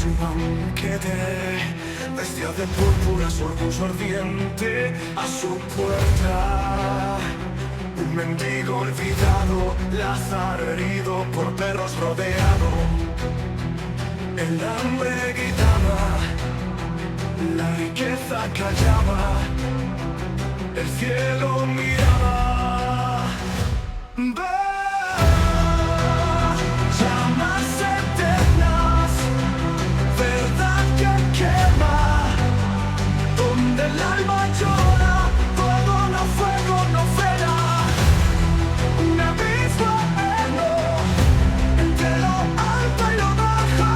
su banquete, vestida de púrpura, su orgullo ardiente a su puerta. Un mendigo olvidado, Lázaro herido, por perros rodeado. El hambre gritaba, la riqueza callaba, el cielo miraba. Llamas eternas, verdad que quema, donde el alma llora, todo no fuego, no vera. Un abismo entre lo alto y lo bajo.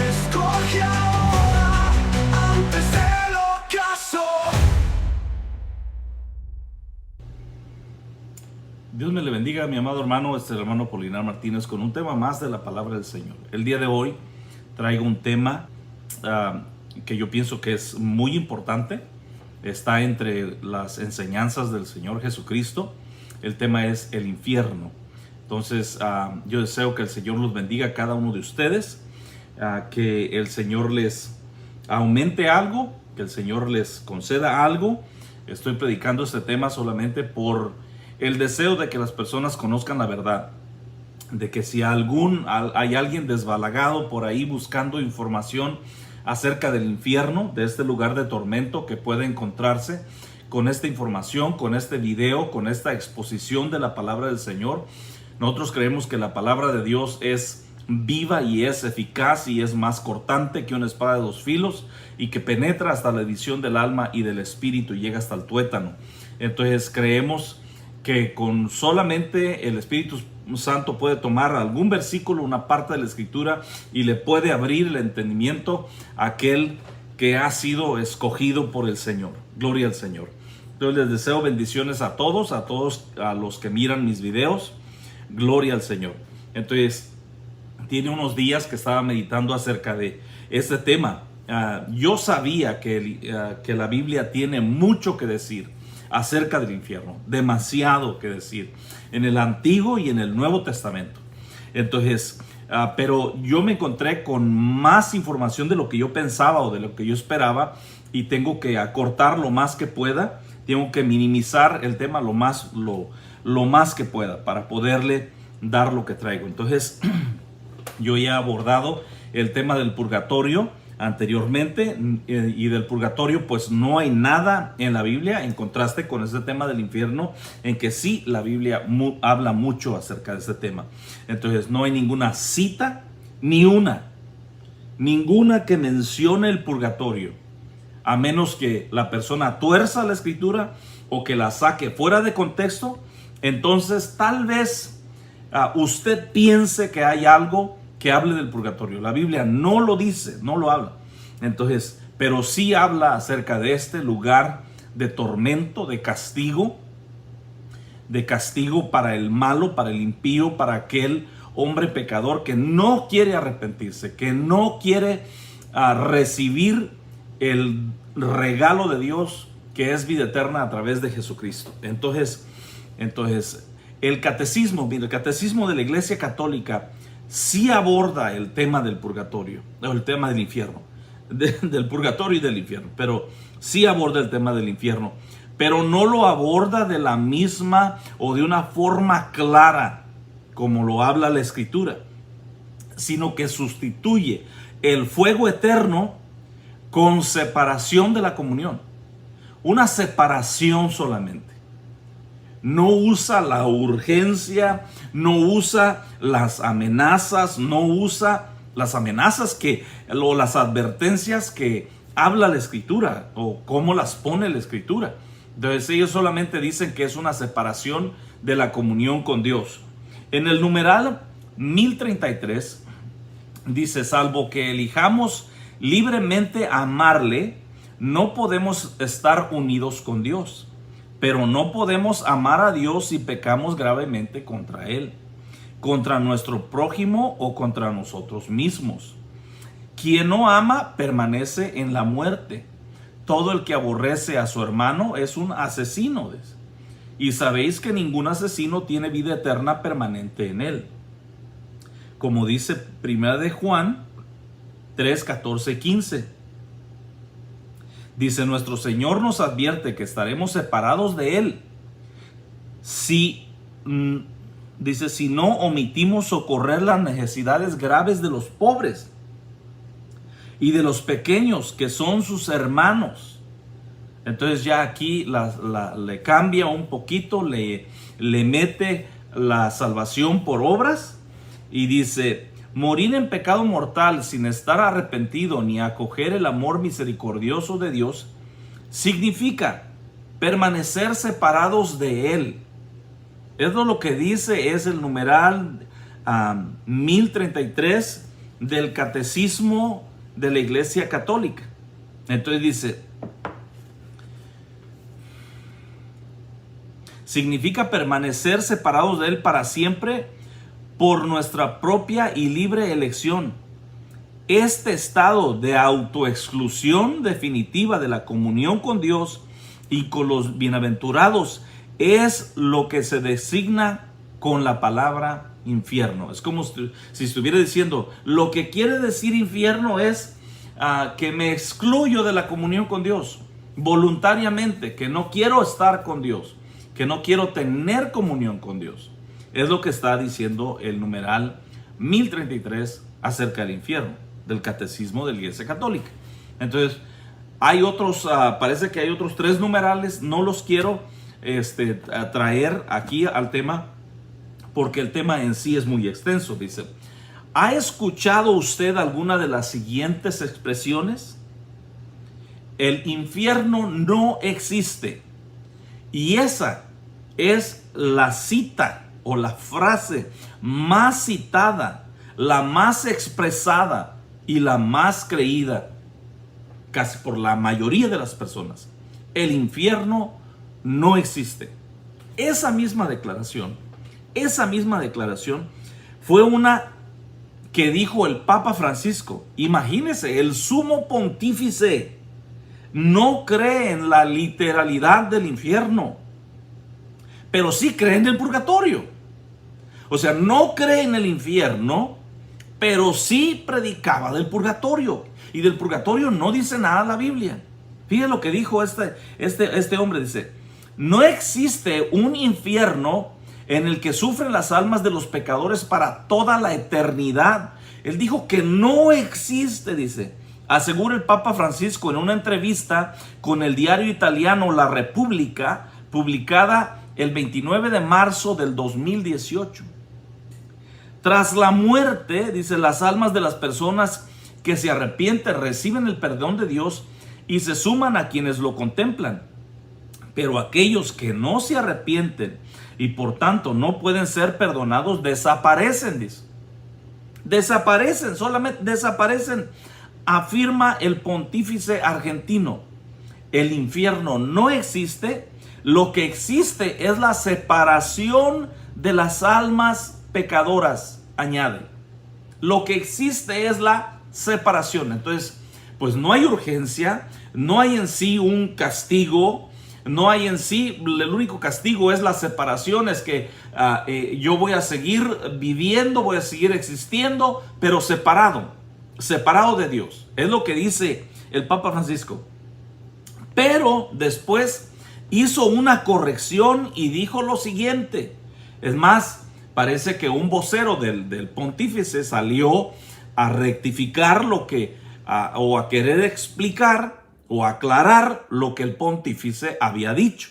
Escoge ahora antes del ocaso. Dios me le bendiga, mi amado hermano, el hermano Polinar Martínez, con un tema más de la palabra del Señor. El día de hoy traigo un tema que yo pienso que es muy importante. Está entre las enseñanzas del Señor Jesucristo. El tema es el infierno. Entonces, yo deseo que el Señor los bendiga a cada uno de ustedes, que el Señor les aumente algo, que el Señor les conceda algo. Estoy predicando este tema solamente por el deseo de que las personas conozcan la verdad, de que si hay alguien desbalagado por ahí buscando información acerca del infierno, de este lugar de tormento, que puede encontrarse con esta información, con este video, con esta exposición de la palabra del Señor. Nosotros creemos que la palabra de Dios es viva y es eficaz y es más cortante que una espada de dos filos y que penetra hasta la división del alma y del espíritu y llega hasta el tuétano. Entonces creemos que con solamente el Espíritu Santo puede tomar algún versículo, una parte de la Escritura, y le puede abrir el entendimiento a aquel que ha sido escogido por el Señor. Gloria al Señor. Entonces les deseo bendiciones a todos a los que miran mis videos. Gloria al Señor. Entonces, tiene unos días que estaba meditando acerca de este tema. Yo sabía que la Biblia tiene mucho que decir acerca del infierno, demasiado que decir, en el Antiguo y en el Nuevo Testamento. Entonces, pero yo me encontré con más información de lo que yo pensaba o de lo que yo esperaba, y tengo que acortar lo más que pueda, tengo que minimizar el tema lo más que pueda para poderle dar lo que traigo. Entonces, yo ya he abordado el tema del purgatorio anteriormente, y del purgatorio pues no hay nada en la Biblia, en contraste con ese tema del infierno, en que sí la Biblia habla mucho acerca de ese tema. Entonces no hay ninguna cita, ninguna que mencione el purgatorio, a menos que la persona tuerza la escritura o que la saque fuera de contexto. Entonces tal vez usted piense que hay algo que hable del purgatorio. La Biblia no lo dice, no lo habla. Entonces, pero sí habla acerca de este lugar de tormento, de castigo para el malo, para el impío, para aquel hombre pecador que no quiere arrepentirse, que no quiere recibir el regalo de Dios, que es vida eterna a través de Jesucristo. Entonces, el catecismo de la Iglesia Católica sí aborda el tema del purgatorio, o el tema del infierno, del purgatorio y del infierno, pero sí aborda el tema del infierno, pero no lo aborda de la misma o de una forma clara como lo habla la Escritura, sino que sustituye el fuego eterno con separación de la comunión, una separación solamente. No usa la urgencia, no usa las amenazas, no usa las amenazas o las advertencias que habla la Escritura o cómo las pone la Escritura. Entonces ellos solamente dicen que es una separación de la comunión con Dios. En el numeral 1033 dice: salvo que elijamos libremente amarle, no podemos estar unidos con Dios. Pero no podemos amar a Dios si pecamos gravemente contra Él, contra nuestro prójimo o contra nosotros mismos. Quien no ama permanece en la muerte. Todo el que aborrece a su hermano es un asesino. Y sabéis que ningún asesino tiene vida eterna permanente en él. como dice 1 de Juan 3, 14, 15. Dice, nuestro Señor nos advierte que estaremos separados de Él si, dice, si no omitimos socorrer las necesidades graves de los pobres y de los pequeños que son sus hermanos. Entonces ya aquí le cambia un poquito, le mete la salvación por obras y dice, morir en pecado mortal sin estar arrepentido ni acoger el amor misericordioso de Dios significa permanecer separados de Él. Eso lo que dice es el numeral 1033 del Catecismo de la Iglesia Católica. Entonces dice, significa permanecer separados de Él para siempre por nuestra propia y libre elección. Este estado de autoexclusión definitiva de la comunión con Dios y con los bienaventurados es lo que se designa con la palabra infierno. Es como si estuviera diciendo, lo que quiere decir infierno es que me excluyo de la comunión con Dios voluntariamente, que no quiero estar con Dios, que no quiero tener comunión con Dios. Es lo que está diciendo el numeral 1033 acerca del infierno, del Catecismo de la Iglesia Católica. Entonces, hay otros, parece que hay otros 3 numerales, no los quiero traer aquí al tema, porque el tema en sí es muy extenso. Dice, ¿ha escuchado usted alguna de las siguientes expresiones? El infierno no existe. Y esa es la cita o la frase más citada, la más expresada y la más creída casi por la mayoría de las personas. El infierno no existe. Esa misma declaración fue una que dijo el Papa Francisco. Imagínense, el sumo pontífice no cree en la literalidad del infierno, pero sí cree en el purgatorio. O sea, no cree en el infierno, pero sí predicaba del purgatorio. Y del purgatorio no dice nada la Biblia. Fíjense lo que dijo este hombre. Dice, no existe un infierno en el que sufren las almas de los pecadores para toda la eternidad. Él dijo que no existe, dice. Asegura el Papa Francisco en una entrevista con el diario italiano La Repubblica, publicada el 29 de marzo del 2018. Tras la muerte, dice, las almas de las personas que se arrepienten reciben el perdón de Dios y se suman a quienes lo contemplan. Pero aquellos que no se arrepienten y por tanto no pueden ser perdonados, desaparecen, dice. Desaparecen, solamente desaparecen, afirma el pontífice argentino. El infierno no existe, lo que existe es la separación de las almas pecadoras, añade. Lo que existe es la separación. Entonces, pues no hay urgencia, no hay en sí un castigo, no hay en sí, el único castigo es la separación, es que yo voy a seguir viviendo, voy a seguir existiendo, pero separado de Dios. Es lo que dice el Papa Francisco. Pero después hizo una corrección y dijo lo siguiente. Es más, parece que un vocero del pontífice salió a rectificar lo que, o a querer explicar o aclarar lo que el pontífice había dicho.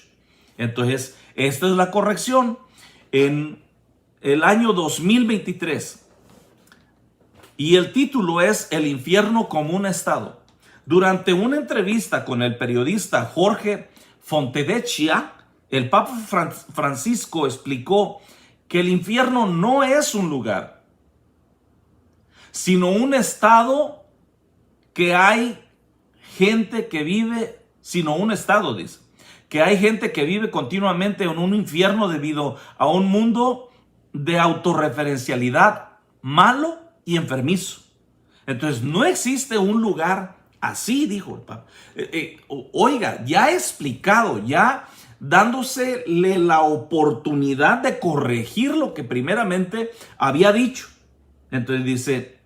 Entonces, esta es la corrección. En el año 2023, y el título es El infierno como un estado. Durante una entrevista con el periodista Jorge Fontevecchia, el Papa Francisco explicó que el infierno no es un lugar, sino un estado que hay gente que vive, sino un estado, dice, que hay gente que vive continuamente en un infierno debido a un mundo de autorreferencialidad malo y enfermizo. Entonces no existe un lugar así, dijo el Papa. Oiga, ya he explicado, ya dándosele la oportunidad de corregir lo que primeramente había dicho. Entonces dice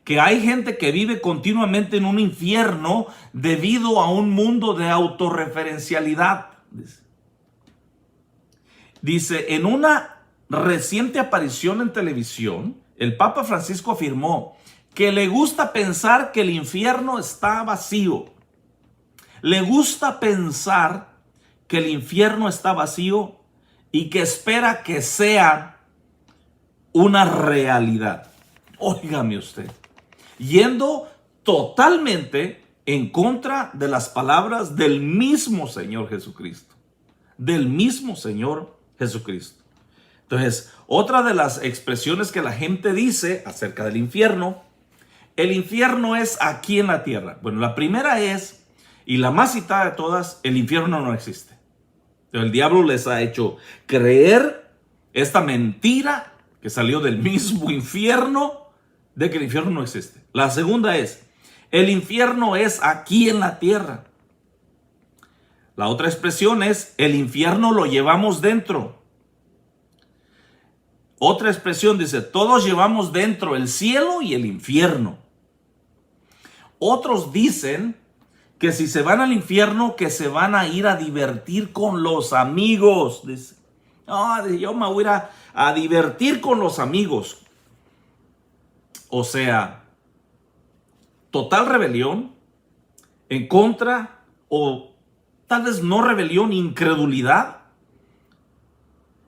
que hay gente que vive continuamente en un infierno debido a un mundo de autorreferencialidad. Dice, en una reciente aparición en televisión, el Papa Francisco afirmó que le gusta pensar que el infierno está vacío. Le gusta pensar que el infierno está vacío y que espera que sea una realidad. Óigame usted, yendo totalmente en contra de las palabras del mismo Señor Jesucristo. Del mismo Señor Jesucristo. Entonces, otra de las expresiones que la gente dice acerca del infierno, el infierno es aquí en la tierra. Bueno, la primera es, y la más citada de todas, el infierno no existe. Pero el diablo les ha hecho creer esta mentira que salió del mismo infierno, de que el infierno no existe. La segunda es, el infierno es aquí en la tierra. La otra expresión es, el infierno lo llevamos dentro. Otra expresión dice, todos llevamos dentro el cielo y el infierno. Otros dicen que si se van al infierno, que se van a ir a divertir con los amigos. Dice, no, yo me voy a ir a divertir con los amigos. O sea, total rebelión en contra, o tal vez no rebelión, incredulidad.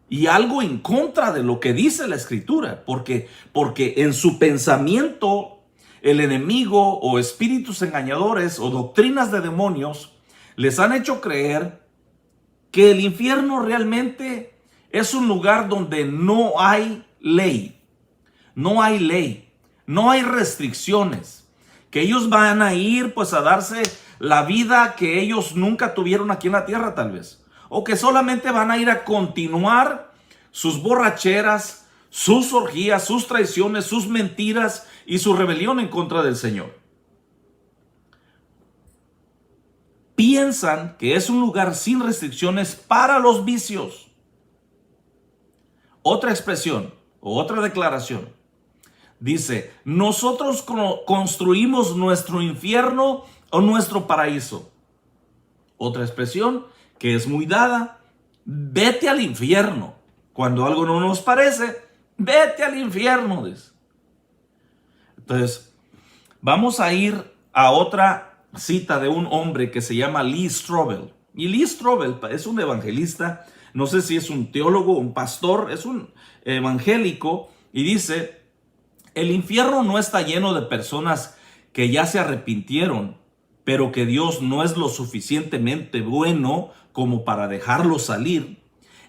Y algo en contra de lo que dice la Escritura. Porque en su pensamiento, el enemigo o espíritus engañadores o doctrinas de demonios les han hecho creer que el infierno realmente es un lugar donde no hay ley. No hay ley. No hay restricciones. Que ellos van a ir pues a darse la vida que ellos nunca tuvieron aquí en la tierra tal vez. O que solamente van a ir a continuar sus borracheras, sus orgías, sus traiciones, sus mentiras y su rebelión en contra del Señor. Piensan que es un lugar sin restricciones para los vicios. Otra expresión o otra declaración dice, nosotros construimos nuestro infierno o nuestro paraíso. Otra expresión que es muy dada, vete al infierno. Cuando algo no nos parece, vete al infierno, dice. Entonces, vamos a ir a otra cita de un hombre que se llama Lee Strobel. Y Lee Strobel es un evangelista, no sé si es un teólogo, un pastor, es un evangélico, y dice, el infierno no está lleno de personas que ya se arrepintieron, pero que Dios no es lo suficientemente bueno como para dejarlo salir.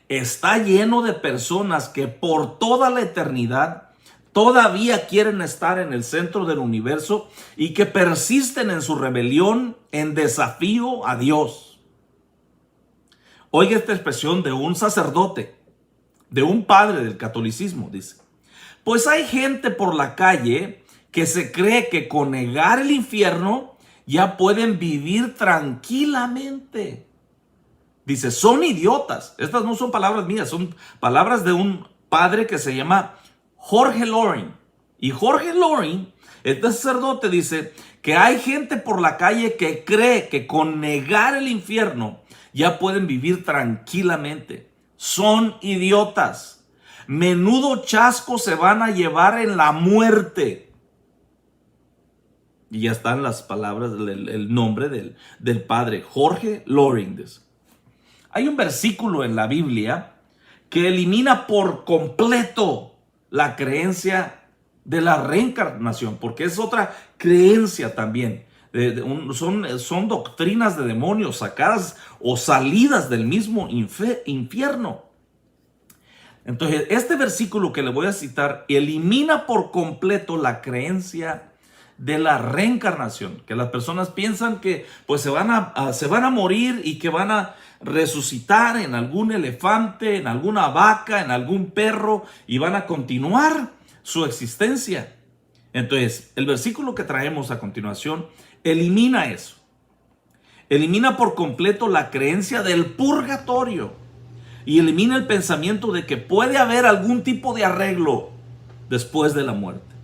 Está lleno de personas que por toda la eternidad todavía quieren estar en el centro del universo y que persisten en su rebelión, en desafío a Dios. Oiga esta expresión de un sacerdote, de un padre del catolicismo, dice, pues hay gente por la calle que se cree que con negar el infierno ya pueden vivir tranquilamente. Dice, son idiotas. Estas no son palabras mías, son palabras de un padre que se llama Jorge Loring. Y Jorge Loring, este sacerdote, dice que hay gente por la calle que cree que con negar el infierno ya pueden vivir tranquilamente. Son idiotas. Menudo chasco se van a llevar en la muerte. Y ya están las palabras, el nombre del padre, Jorge Loring. Hay un versículo en la Biblia que elimina por completo la creencia de la reencarnación, porque es otra creencia también. Son doctrinas de demonios sacadas o salidas del mismo infierno. Entonces, este versículo que le voy a citar elimina por completo la creencia de la reencarnación, que las personas piensan que pues se van a morir y que van a resucitar en algún elefante, en alguna vaca, en algún perro y van a continuar su existencia. Entonces, el versículo que traemos a continuación elimina eso. Elimina por completo la creencia del purgatorio y elimina el pensamiento de que puede haber algún tipo de arreglo. después de la muerte.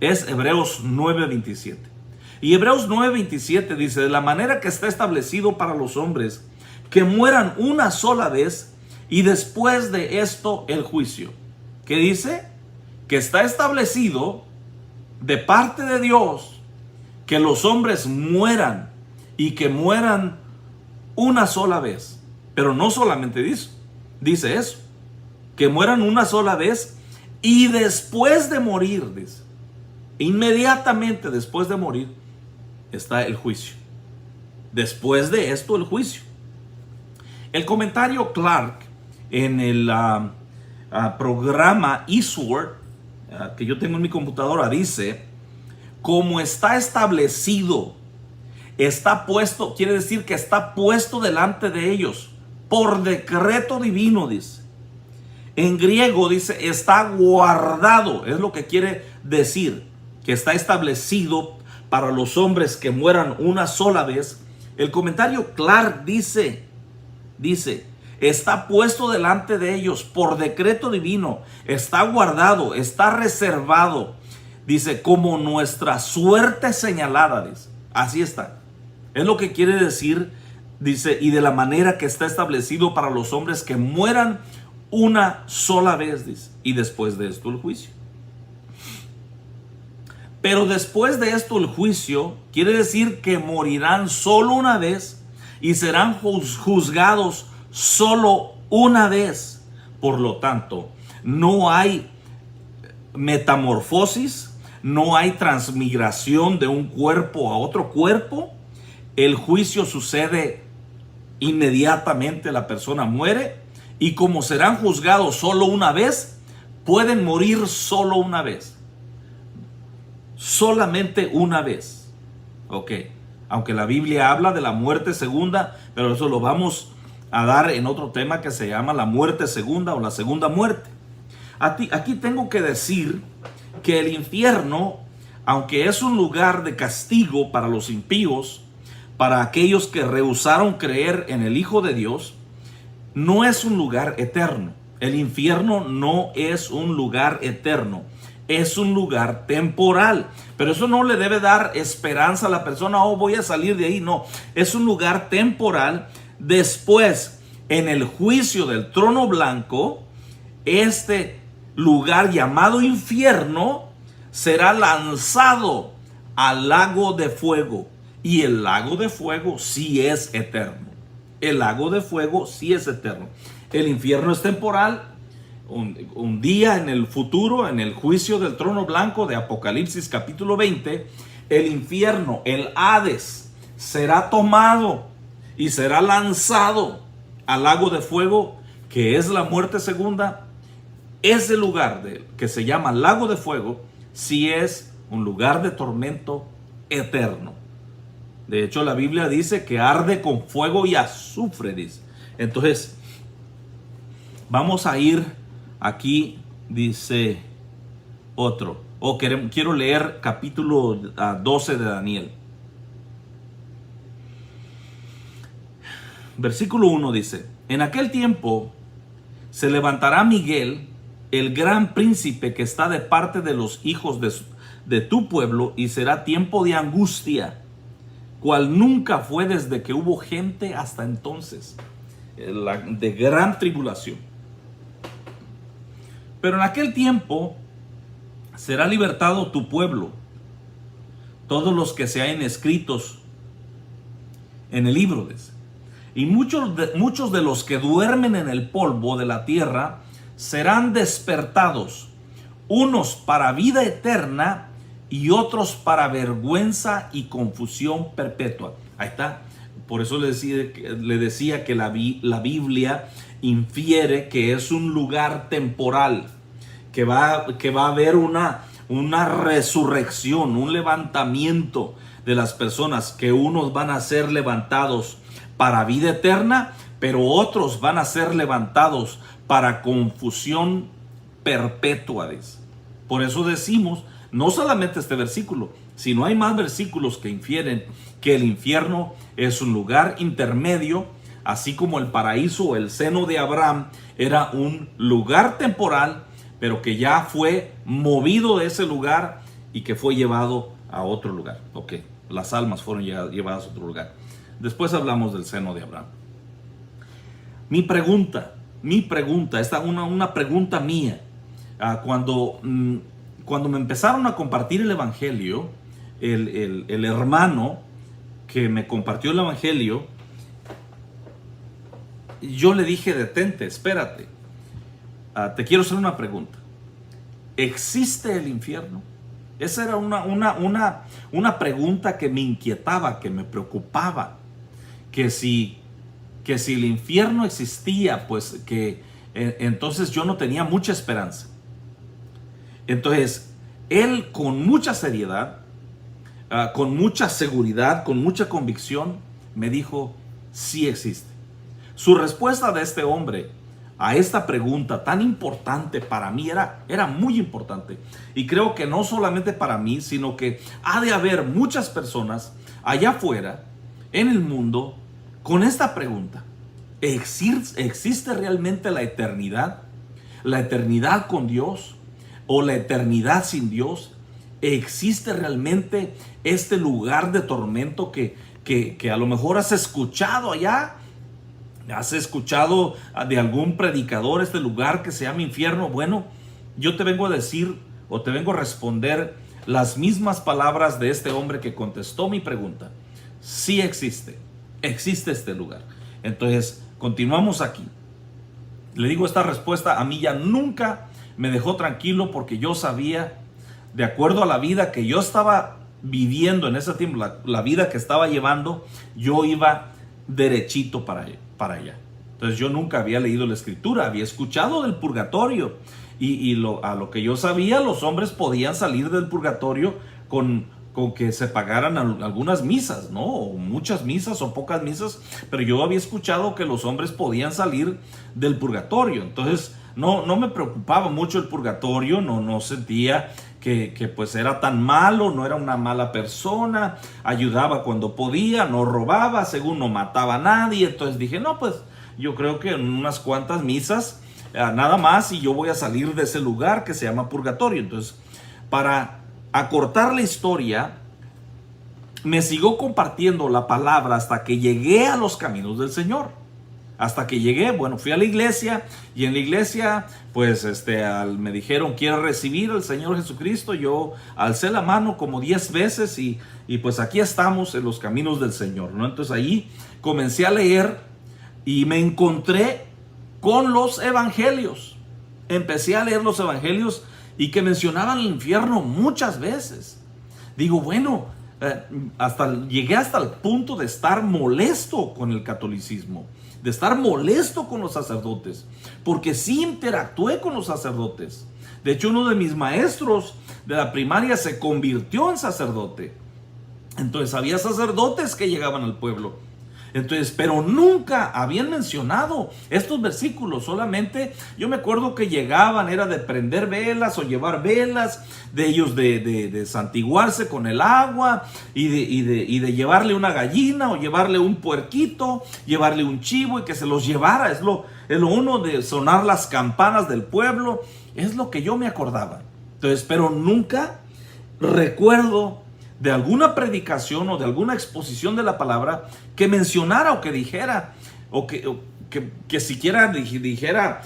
Es Hebreos 9:27. Y Hebreos 9:27 dice: de la manera que está establecido para los hombres que mueran una sola vez y después de esto el juicio. ¿Qué dice? Que está establecido de parte de Dios que los hombres mueran y que mueran una sola vez. Pero no solamente dice eso, que mueran una sola vez y después de morir, dice, inmediatamente después de morir está el juicio. Después de esto el juicio. El comentario Clark en el programa eSword que yo tengo en mi computadora dice: como está establecido, está puesto, quiere decir que está puesto delante de ellos por decreto divino, dice. En griego dice está guardado, es lo que quiere decir, que está establecido para los hombres que mueran una sola vez. El comentario Clark dice, está puesto delante de ellos por decreto divino, está guardado, está reservado, dice, como nuestra suerte señalada, dice. Así está. Es lo que quiere decir, dice, y de la manera que está establecido para los hombres que mueran una sola vez, dice, y después de esto el juicio. Pero después de esto el juicio quiere decir que morirán solo una vez y serán juzgados solo una vez. Por lo tanto, no hay metamorfosis, no hay transmigración de un cuerpo a otro cuerpo. El juicio sucede inmediatamente, la persona muere, y como serán juzgados solo una vez, pueden morir solo una vez. Solamente una vez. Ok. Aunque la Biblia habla de la muerte segunda, pero eso lo vamos a dar en otro tema que se llama la muerte segunda o la segunda muerte. Aquí tengo que decir que el infierno, aunque es un lugar de castigo para los impíos, para aquellos que rehusaron creer en el Hijo de Dios, no es un lugar eterno. El infierno no es un lugar eterno. Es un lugar temporal, pero eso no le debe dar esperanza a la persona: oh, voy a salir de ahí. No, es un lugar temporal. Después, en el juicio del trono blanco, este lugar llamado infierno será lanzado al lago de fuego. Y el lago de fuego sí es eterno. El lago de fuego sí es eterno. El infierno es temporal. Un día en el futuro, en el juicio del trono blanco de Apocalipsis capítulo 20, el infierno, el Hades, será tomado y será lanzado al lago de fuego, que es la muerte segunda. Ese lugar que se llama lago de fuego, sí es un lugar de tormento eterno. De hecho, la Biblia dice que arde con fuego y azufre, dice. Entonces, vamos a ir aquí, dice otro. Quiero leer capítulo 12 de Daniel. Versículo 1 dice: en aquel tiempo se levantará Miguel, el gran príncipe que está de parte de los hijos de tu pueblo, y será tiempo de angustia, cual nunca fue desde que hubo gente hasta entonces, de gran tribulación. Pero en aquel tiempo será libertado tu pueblo, todos los que se hayan escritos en el libro de ese. Y muchos de los que duermen en el polvo de la tierra serán despertados, unos para vida eterna y otros para vergüenza y confusión perpetua. Ahí está. Por eso le decía que la Biblia infiere que es un lugar temporal, que va a haber una resurrección, un levantamiento de las personas, que unos van a ser levantados para vida eterna, pero otros van a ser levantados para confusión perpetua. Por eso decimos, no solamente este versículo, sino hay más versículos que infieren que el infierno es un lugar intermedio, así como el paraíso o el seno de Abraham era un lugar temporal, pero que ya fue movido de ese lugar y que fue llevado a otro lugar. Ok, las almas fueron llevadas a otro lugar. Después hablamos del seno de Abraham. Mi pregunta, esta una pregunta mía. Cuando me empezaron a compartir el evangelio, el hermano que me compartió el evangelio, yo le dije: detente, espérate, te quiero hacer una pregunta. ¿Existe el infierno? Esa era una pregunta que me inquietaba, que me preocupaba. Que si el infierno existía, pues que entonces yo no tenía mucha esperanza. Entonces, él con mucha seriedad, con mucha seguridad, con mucha convicción, me dijo: sí existe. Su respuesta de este hombre a esta pregunta tan importante para mí era muy importante. Y creo que no solamente para mí, sino que ha de haber muchas personas allá afuera, en el mundo, con esta pregunta: ¿existe realmente la eternidad? ¿La eternidad con Dios? ¿O la eternidad sin Dios? ¿Existe realmente este lugar de tormento que a lo mejor has escuchado allá? ¿Has escuchado de algún predicador este lugar que se llama infierno? Bueno, yo te vengo a decir, o te vengo a responder las mismas palabras de este hombre que contestó mi pregunta. Sí existe este lugar. Entonces, continuamos aquí. Le digo, esta respuesta a mí ya nunca me dejó tranquilo, porque yo sabía, de acuerdo a la vida que yo estaba viviendo en ese tiempo, la vida que estaba llevando, yo iba derechito para allá. Entonces yo nunca había leído la escritura, había escuchado del purgatorio, y a lo que yo sabía, los hombres podían salir del purgatorio con que se pagaran algunas misas, ¿no? O muchas misas o pocas misas, pero yo había escuchado que los hombres podían salir del purgatorio. Entonces no me preocupaba mucho el purgatorio, no sentía que pues era tan malo, no era una mala persona, ayudaba cuando podía, no robaba, según no mataba a nadie. Entonces dije, no, pues yo creo que en unas cuantas misas, nada más, y yo voy a salir de ese lugar que se llama purgatorio. Entonces, para acortar la historia, me siguió compartiendo la palabra hasta que llegué a los caminos del Señor. Hasta que llegué, bueno, fui a la iglesia, y en la iglesia, pues me dijeron: ¿quieres recibir al Señor Jesucristo? Yo alcé la mano como 10 veces y pues aquí estamos en los caminos del Señor, ¿no? Entonces ahí comencé a leer y me encontré con los evangelios. Empecé a leer los evangelios y que mencionaban el infierno muchas veces. Digo, bueno, llegué hasta el punto de estar molesto con el catolicismo, de estar molesto con los sacerdotes, porque sí interactué con los sacerdotes. De hecho, uno de mis maestros de la primaria se convirtió en sacerdote. Entonces había sacerdotes que llegaban al pueblo. Entonces, pero nunca habían mencionado estos versículos. Solamente yo me acuerdo que llegaban, era de prender velas o llevar velas, de ellos de santiguarse con el agua, y de llevarle una gallina o llevarle un puerquito, llevarle un chivo y que se los llevara. Es lo uno de sonar las campanas del pueblo. Es lo que yo me acordaba. Entonces, pero nunca recuerdo de alguna predicación o de alguna exposición de la palabra que mencionara o que dijera, o que siquiera dijera,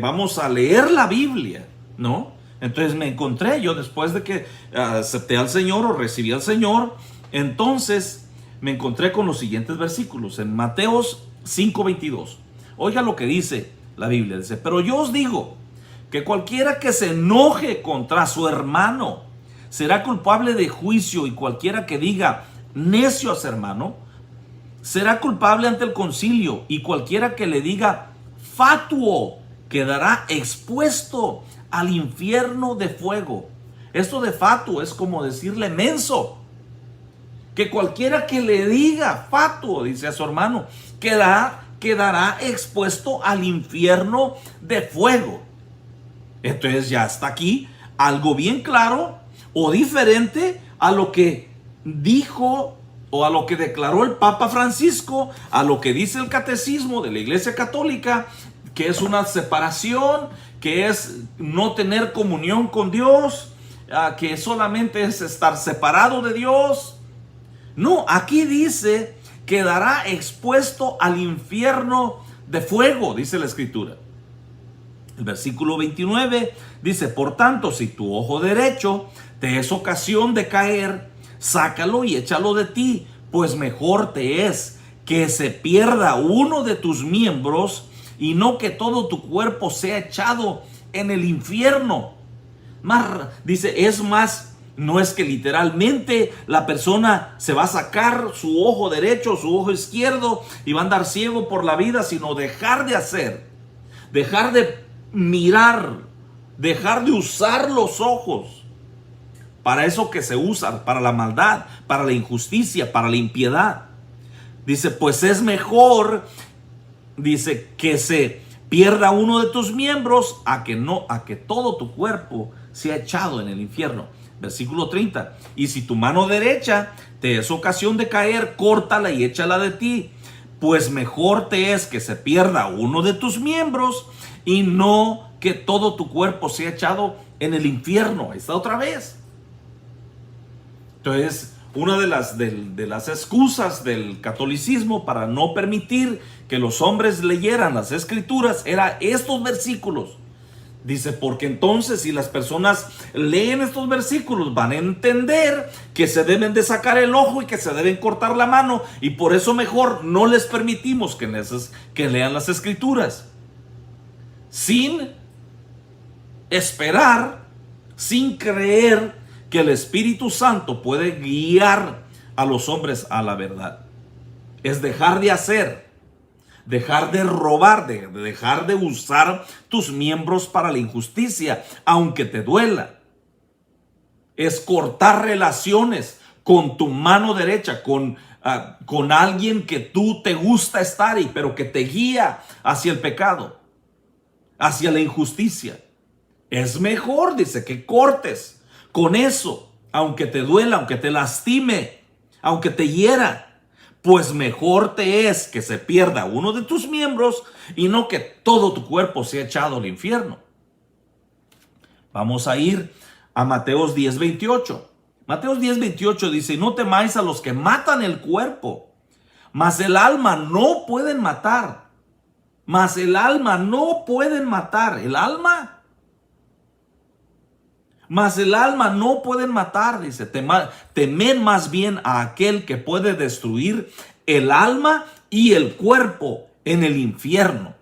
vamos a leer la Biblia, ¿no? Entonces me encontré yo, después de que acepté al Señor o recibí al Señor, entonces me encontré con los siguientes versículos en Mateos 5:22. Oiga lo que dice la Biblia, dice: pero yo os digo que cualquiera que se enoje contra su hermano será culpable de juicio, y cualquiera que diga necio a su hermano será culpable ante el concilio, y cualquiera que le diga fatuo quedará expuesto al infierno de fuego. Esto de fatuo es como decirle menso. Que cualquiera que le diga fatuo, dice a su hermano, quedará expuesto al infierno de fuego. Entonces ya está aquí algo bien claro o diferente a lo que dijo o a lo que declaró el Papa Francisco, a lo que dice el catecismo de la Iglesia Católica, que es una separación, que es no tener comunión con Dios, que solamente es estar separado de Dios. No, aquí dice: quedará expuesto al infierno de fuego, dice la Escritura. El versículo 29 dice: por tanto, si tu ojo derecho te es ocasión de caer, sácalo y échalo de ti, pues mejor te es que se pierda uno de tus miembros y no que todo tu cuerpo sea echado en el infierno. Dice, es más, no es que literalmente la persona se va a sacar su ojo derecho, su ojo izquierdo y va a andar ciego por la vida, sino dejar de hacer, dejar de mirar, dejar de usar los ojos para eso que se usa, para la maldad, para la injusticia, para la impiedad. Dice, pues es mejor, dice, que se pierda uno de tus miembros a que todo tu cuerpo sea echado en el infierno. Versículo 30. Y si tu mano derecha te es ocasión de caer, córtala y échala de ti, pues mejor te es que se pierda uno de tus miembros y no que todo tu cuerpo sea echado en el infierno. Ahí está otra vez. Entonces, una de las excusas del catolicismo para no permitir que los hombres leyeran las escrituras era estos versículos. Dice, porque entonces si las personas leen estos versículos van a entender que se deben de sacar el ojo y que se deben cortar la mano, y por eso mejor no les permitimos que lean las escrituras, sin esperar, sin creer que el Espíritu Santo puede guiar a los hombres a la verdad. Es dejar de hacer, dejar de robar, dejar de usar tus miembros para la injusticia, aunque te duela. Es cortar relaciones con tu mano derecha, con alguien que tú te gusta estar ahí, pero que te guía hacia el pecado, hacia la injusticia. Es mejor, dice, que cortes con eso, aunque te duela, aunque te lastime, aunque te hiera. Pues mejor te es que se pierda uno de tus miembros y no que todo tu cuerpo sea echado al infierno. Vamos a ir a Mateos 10:28. Mateos 10:28 dice, no temáis a los que matan el cuerpo, mas el alma no pueden matar. Mas el alma no pueden matar. El alma. Mas el alma no pueden matar, dice. Temed más bien a aquel que puede destruir el alma y el cuerpo en el infierno.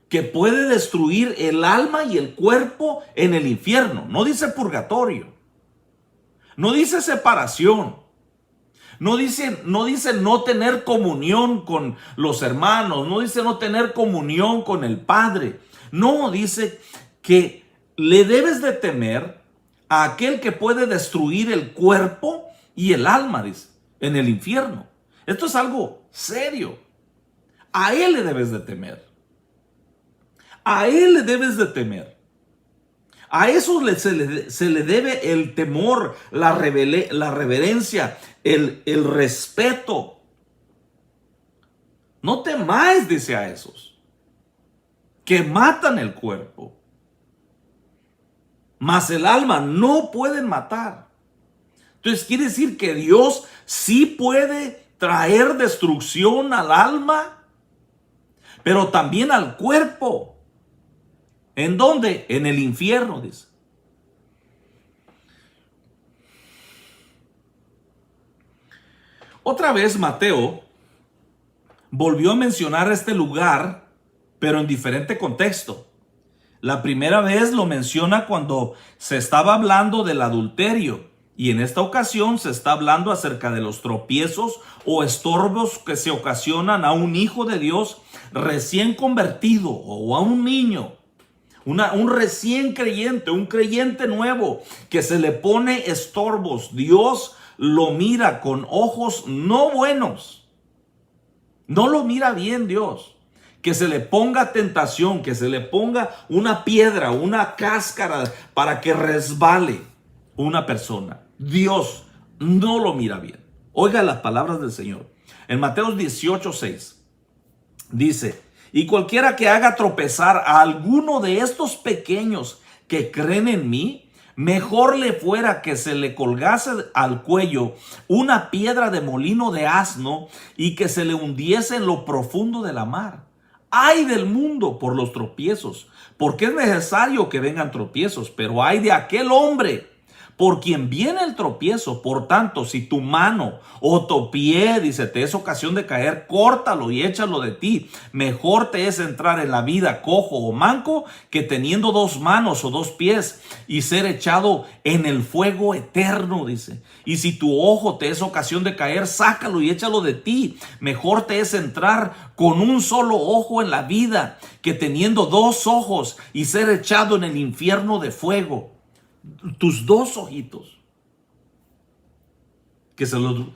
Que puede destruir el alma y el cuerpo en el infierno. No dice purgatorio. No dice separación. No dice no tener comunión con los hermanos. No dice no tener comunión con el Padre. No, dice que le debes de temer a aquel que puede destruir el cuerpo y el alma, dice, en el infierno. Esto es algo serio. A él le debes de temer. A él le debes de temer. A eso se le debe el temor, la reverencia, el respeto. No temáis, dice, a esos que matan el cuerpo. Mas el alma no pueden matar. Entonces quiere decir que Dios sí puede traer destrucción al alma, pero también al cuerpo. ¿En dónde? En el infierno, dice. Otra vez Mateo volvió a mencionar este lugar, pero en diferente contexto. La primera vez lo menciona cuando se estaba hablando del adulterio, y en esta ocasión se está hablando acerca de los tropiezos o estorbos que se ocasionan a un hijo de Dios recién convertido o a un niño, un recién creyente, un creyente nuevo que se le pone estorbos. Dios lo mira con ojos no buenos. No lo mira bien Dios. Que se le ponga tentación, que se le ponga una piedra, una cáscara para que resbale una persona. Dios no lo mira bien. Oiga las palabras del Señor. En Mateo 18:6 dice, Y cualquiera que haga tropezar a alguno de estos pequeños que creen en mí, mejor le fuera que se le colgase al cuello una piedra de molino de asno y que se le hundiese en lo profundo de la mar. Ay del mundo por los tropiezos, porque es necesario que vengan tropiezos, pero ay de aquel hombre por quien viene el tropiezo. Por tanto, si tu mano o tu pie, dice, te es ocasión de caer, córtalo y échalo de ti. Mejor te es entrar en la vida cojo o manco que teniendo 2 manos o 2 pies y ser echado en el fuego eterno, dice. Y si tu ojo te es ocasión de caer, sácalo y échalo de ti. Mejor te es entrar con un solo ojo en la vida que teniendo 2 ojos y ser echado en el infierno de fuego. Tus 2 ojitos, que se los,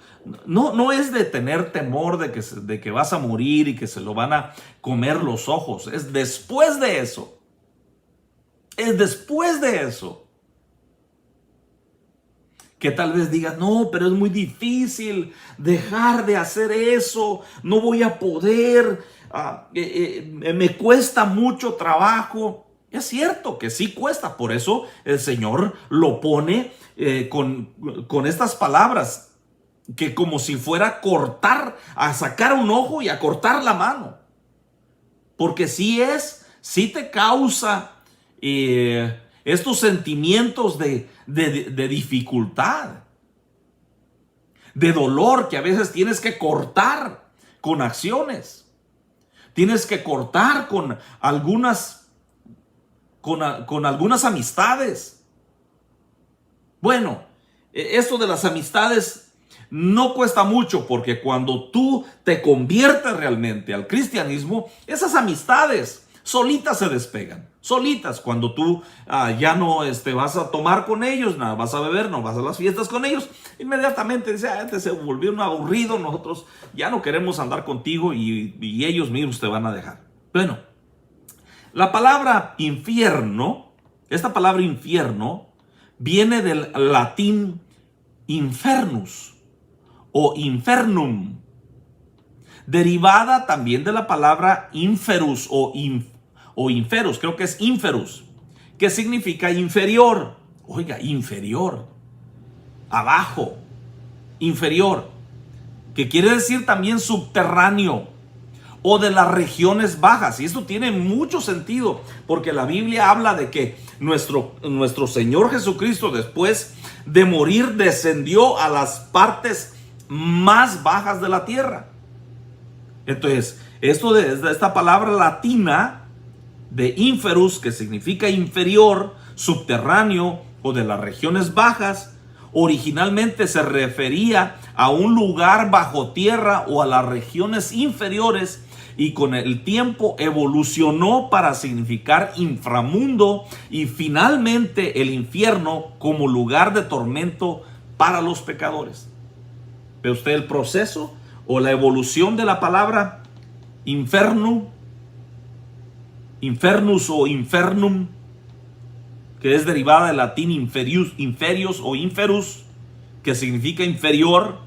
no es de tener temor de que vas a morir y que se lo van a comer los ojos. Es después de eso. Es después de eso. Que tal vez digas, no, pero es muy difícil dejar de hacer eso. No voy a poder. Me cuesta mucho trabajo. Es cierto que sí cuesta, por eso el Señor lo pone con estas palabras, que como si fuera a cortar, a sacar un ojo y a cortar la mano. Porque sí te causa estos sentimientos de dificultad, de dolor que a veces tienes que cortar con acciones. Tienes que cortar con algunas amistades. Bueno, esto de las amistades no cuesta mucho, porque cuando tú te conviertes realmente al cristianismo, esas amistades solitas se despegan. Solitas, cuando tú ya no vas a tomar con ellos, nada, vas a beber, no vas a las fiestas con ellos, inmediatamente dice, este se volvió un aburrido, nosotros ya no queremos andar contigo y ellos mismos te van a dejar. Bueno, la palabra infierno, esta palabra infierno, viene del latín infernus o infernum, derivada también de la palabra inferus o inferus, creo que es inferus, que significa inferior. Oiga, inferior, abajo, inferior, que quiere decir también subterráneo, o de las regiones bajas. Y esto tiene mucho sentido, porque la Biblia habla de que nuestro Señor Jesucristo, después de morir, descendió a las partes más bajas de la tierra. Entonces, esto de esta palabra latina de inferus, que significa inferior, subterráneo o de las regiones bajas, originalmente se refería a un lugar bajo tierra o a las regiones inferiores, y con el tiempo evolucionó para significar inframundo y finalmente el infierno como lugar de tormento para los pecadores. ¿Ve usted el proceso o la evolución de la palabra infernus o infernum, que es derivada del latín inferius o inferus, que significa inferior?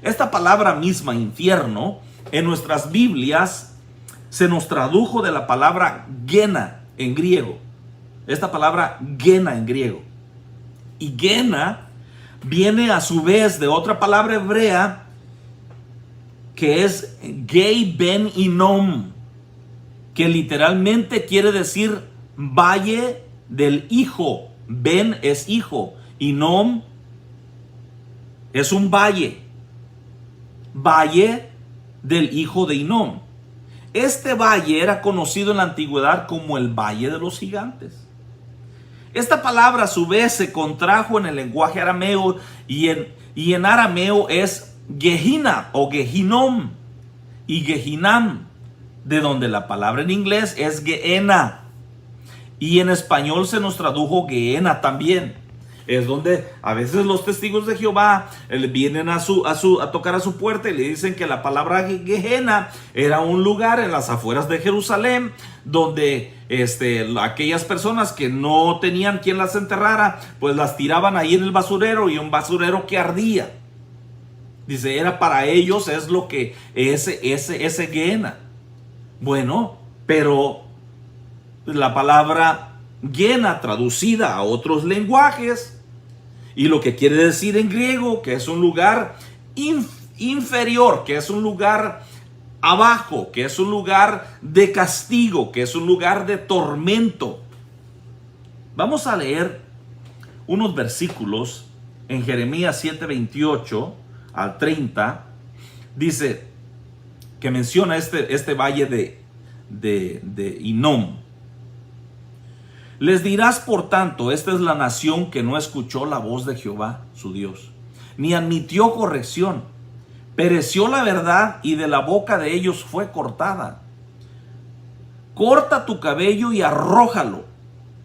Esta palabra misma, infierno, en nuestras Biblias se nos tradujo de la palabra Gena en griego. Esta palabra Gena en griego. Y Gena viene a su vez de otra palabra hebrea que es Gei Ben Inom, que literalmente quiere decir valle del hijo. Ben es hijo, Inom es un valle. Valle del hijo de Inom. Este valle era conocido en la antigüedad como el Valle de los Gigantes. Esta palabra a su vez se contrajo en el lenguaje arameo y en arameo es Gehinna o Gehinom y Gehinam, de donde la palabra en inglés es Gehenna, y en español se nos tradujo Gehenna también. Es donde a veces los testigos de Jehová vienen a tocar a su puerta y le dicen que la palabra Gehenna era un lugar en las afueras de Jerusalén donde aquellas personas que no tenían quien las enterrara, pues las tiraban ahí en el basurero, y un basurero que ardía. Dice, era para ellos, es lo que ese Gehenna. Bueno, pero la palabra Guena, traducida a otros lenguajes, y lo que quiere decir en griego, que es un lugar inferior, que es un lugar abajo, que es un lugar de castigo, que es un lugar de tormento. Vamos a leer unos versículos en Jeremías 7:28 al 30. Dice que menciona este valle de Hinnom. Les dirás, por tanto, esta es la nación que no escuchó la voz de Jehová, su Dios, ni admitió corrección. Pereció la verdad y de la boca de ellos fue cortada. Corta tu cabello y arrójalo,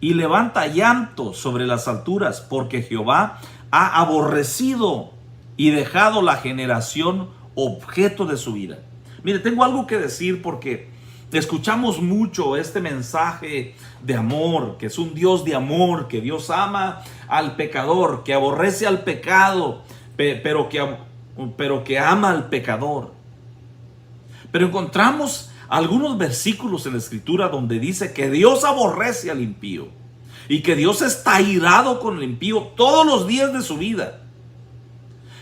y levanta llanto sobre las alturas, porque Jehová ha aborrecido y dejado la generación objeto de su ira. Mire, tengo algo que decir porque escuchamos mucho este mensaje de amor, que es un Dios de amor, que Dios ama al pecador, que aborrece al pecado, pero que ama al pecador. Pero encontramos algunos versículos en la Escritura donde dice que Dios aborrece al impío y que Dios está airado con el impío todos los días de su vida.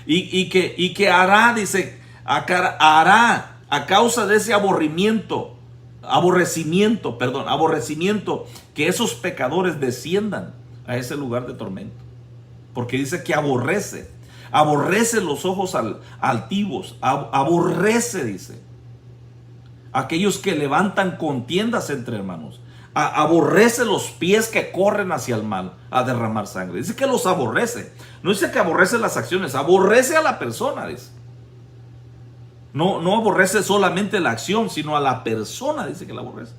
Y que hará, dice, hará a causa de ese aborrecimiento, que esos pecadores desciendan a ese lugar de tormento. Porque dice que aborrece los ojos altivos, aborrece, dice, aquellos que levantan contiendas entre hermanos, aborrece los pies que corren hacia el mal a derramar sangre. Dice que los aborrece, no dice que aborrece las acciones, aborrece a la persona, dice. No aborrece solamente la acción, sino a la persona, dice que la aborrece.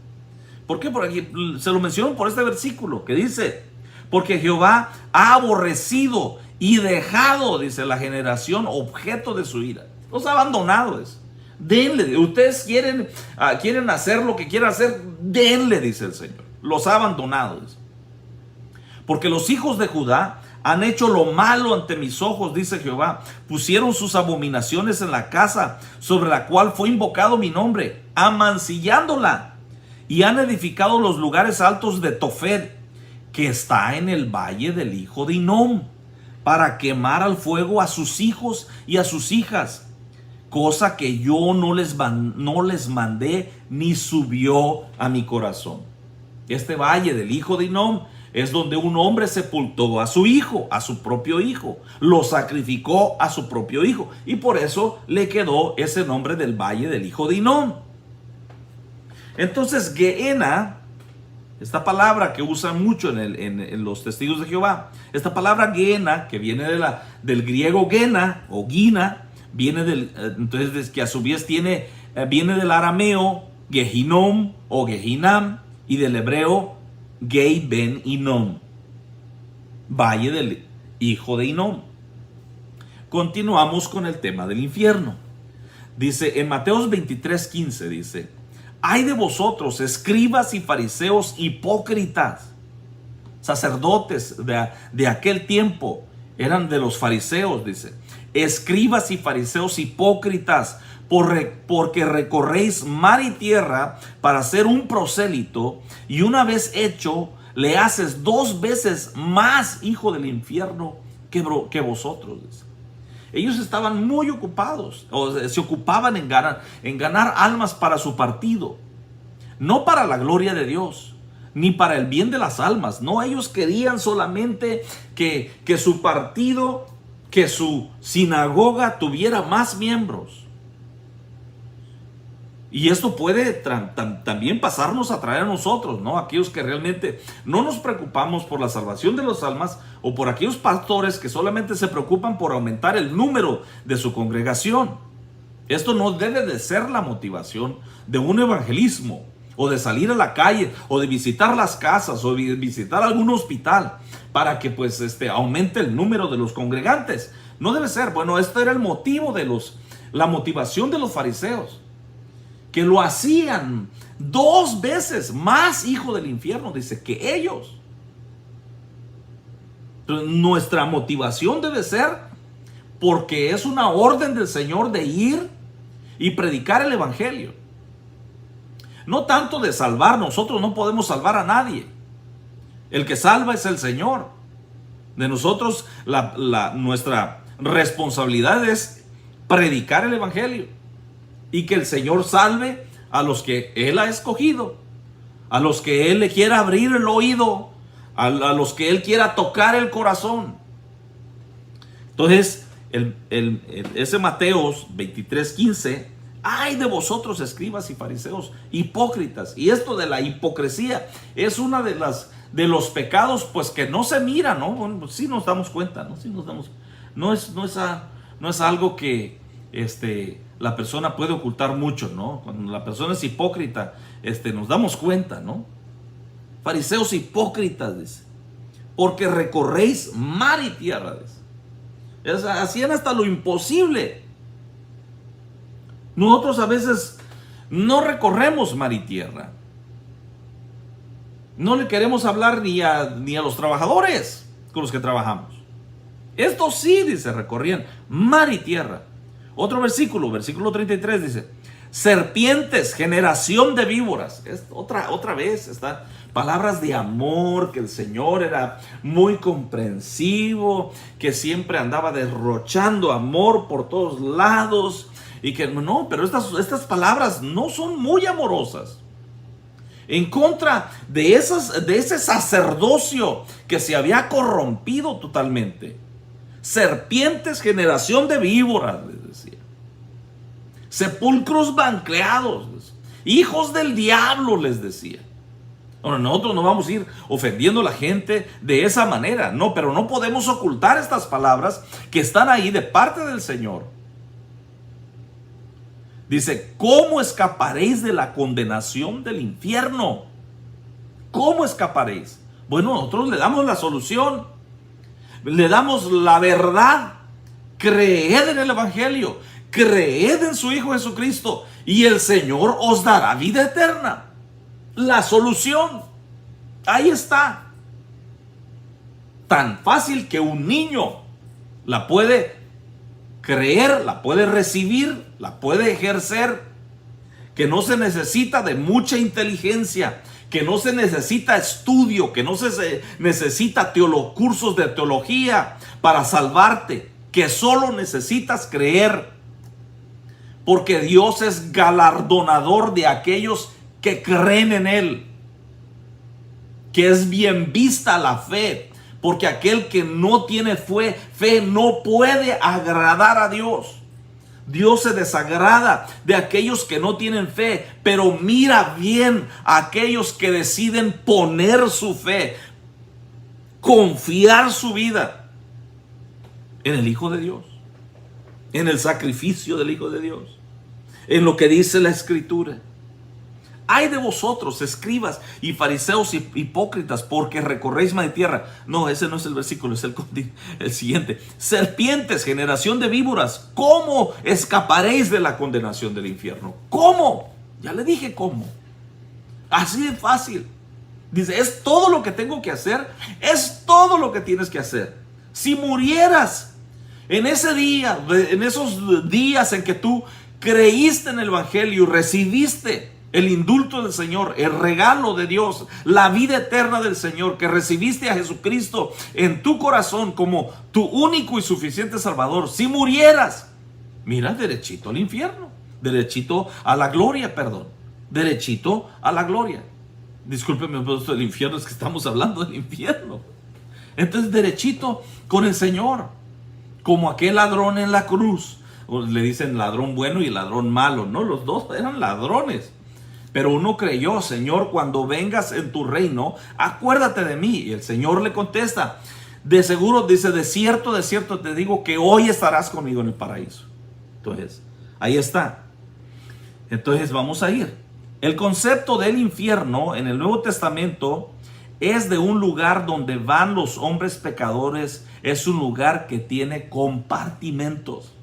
¿Por qué? Por aquí se lo menciono por este versículo que dice, porque Jehová ha aborrecido y dejado, dice, la generación objeto de su ira. Los ha abandonado, dice. Denle, ustedes quieren hacer lo que quieran hacer, denle, dice el Señor. Los ha abandonado, dice. Porque los hijos de Judá han hecho lo malo ante mis ojos, dice Jehová. Pusieron sus abominaciones en la casa sobre la cual fue invocado mi nombre, amancillándola. Y han edificado los lugares altos de Tofet, que está en el valle del hijo de Hinnom, para quemar al fuego a sus hijos y a sus hijas. Cosa que yo no les mandé ni subió a mi corazón. Este valle del hijo de Hinnom es donde un hombre sepultó a su hijo, a su propio hijo. Lo sacrificó a su propio hijo. Y por eso le quedó ese nombre del valle del hijo de Hinnom. Entonces, Gehenna, esta palabra que usan mucho en los testigos de Jehová, esta palabra Gehenna, que viene del griego Gena o Gina, viene entonces que a su vez viene del arameo Gehinom o Gehinam y del hebreo Gei ben Hinnom, valle del hijo de Hinnom. Continuamos con el tema del infierno. Dice en Mateos 23:15, dice: ay de vosotros, escribas y fariseos hipócritas. Sacerdotes de aquel tiempo eran de los fariseos, dice. Escribas y fariseos hipócritas, porque recorréis mar y tierra para ser un prosélito, y una vez hecho, le haces 2 veces más hijo del infierno que vosotros. Dice. Ellos estaban muy ocupados, o se ocupaban en ganar almas para su partido, no para la gloria de Dios, ni para el bien de las almas. No, ellos querían solamente que su partido, que su sinagoga tuviera más miembros. Y esto puede también pasarnos a traer a nosotros, ¿no? Aquellos que realmente no nos preocupamos por la salvación de las almas, o por aquellos pastores que solamente se preocupan por aumentar el número de su congregación. Esto no debe de ser la motivación de un evangelismo, o de salir a la calle, o de visitar las casas, o de visitar algún hospital, para que pues aumente el número de los congregantes. No debe ser. Bueno, esto era el motivo la motivación de los fariseos, que lo hacían 2 veces más hijo del infierno, dice, que ellos. Entonces, nuestra motivación debe ser porque es una orden del Señor de ir y predicar el evangelio. no tanto de salvar, nosotros no podemos salvar a nadie. El que salva es el Señor. De nosotros, nuestra responsabilidad es predicar el Evangelio y que el Señor salve a los que Él ha escogido, a los que Él le quiera abrir el oído, a los que Él quiera tocar el corazón. Entonces, ese Mateos 23:15, ay de vosotros escribas y fariseos, hipócritas. Y esto de la hipocresía es una de los pecados pues que no se mira, ¿no? Bueno, pues sí nos damos cuenta, ¿no? Sí nos damos, no es algo que la persona puede ocultar mucho, ¿no? Cuando la persona es hipócrita, nos damos cuenta, ¿no? Fariseos hipócritas, dice, porque recorréis mar y tierra, dice. Hacían hasta lo imposible. Nosotros a veces no recorremos mar y tierra. No le queremos hablar ni a los trabajadores con los que trabajamos. Estos sí, dice, recorrían mar y tierra. Otro versículo 33 dice, serpientes, generación de víboras. Otra vez está palabras de amor, que el Señor era muy comprensivo, que siempre andaba derrochando amor por todos lados, y que no, pero estas palabras no son muy amorosas. En contra de ese sacerdocio que se había corrompido totalmente. Serpientes, generación de víboras, les decía. Sepulcros banqueados, hijos del diablo, les decía. Ahora, nosotros no vamos a ir ofendiendo a la gente de esa manera, no, pero no podemos ocultar estas palabras que están ahí de parte del Señor. Dice, ¿cómo escaparéis de la condenación del infierno? ¿Cómo escaparéis? Bueno, nosotros le damos la solución, le damos la verdad. Creed en el Evangelio, creed en su Hijo Jesucristo y el Señor os dará vida eterna. La solución, ahí está. Tan fácil que un niño la puede creer, la puede recibir, la puede ejercer, que no se necesita de mucha inteligencia, que no se necesita estudio, que no se necesita cursos de teología para salvarte, que solo necesitas creer, porque Dios es galardonador de aquellos que creen en Él, que es bien vista la fe, porque aquel que no tiene fe no puede agradar a Dios. Dios se desagrada de aquellos que no tienen fe, pero mira bien a aquellos que deciden poner su fe, confiar su vida en el Hijo de Dios, en el sacrificio del Hijo de Dios, en lo que dice la Escritura. Ay de vosotros, escribas y fariseos hipócritas, porque recorréis mar y tierra. No, ese no es el versículo, es el siguiente. Serpientes, generación de víboras, ¿cómo escaparéis de la condenación del infierno? ¿Cómo? Ya le dije cómo. Así de fácil. Dice, es todo lo que tengo que hacer, es todo lo que tienes que hacer. Si murieras en ese día, en esos días en que tú creíste en el Evangelio y recibiste el indulto del Señor, el regalo de Dios, la vida eterna del Señor, que recibiste a Jesucristo en tu corazón como tu único y suficiente Salvador, si murieras, mira, derechito al infierno, derechito a la gloria, derechito a la gloria. Discúlpeme, el infierno, es que estamos hablando del infierno. Entonces, derechito con el Señor, como aquel ladrón en la cruz. Le dicen ladrón bueno y ladrón malo, no, los dos eran ladrones. Pero uno creyó, Señor, cuando vengas en tu reino, acuérdate de mí. Y el Señor le contesta, de seguro, dice, de cierto te digo que hoy estarás conmigo en el paraíso. Entonces, ahí está. Entonces vamos a ir. El concepto del infierno en el Nuevo Testamento es de un lugar donde van los hombres pecadores. Es un lugar que tiene compartimentos.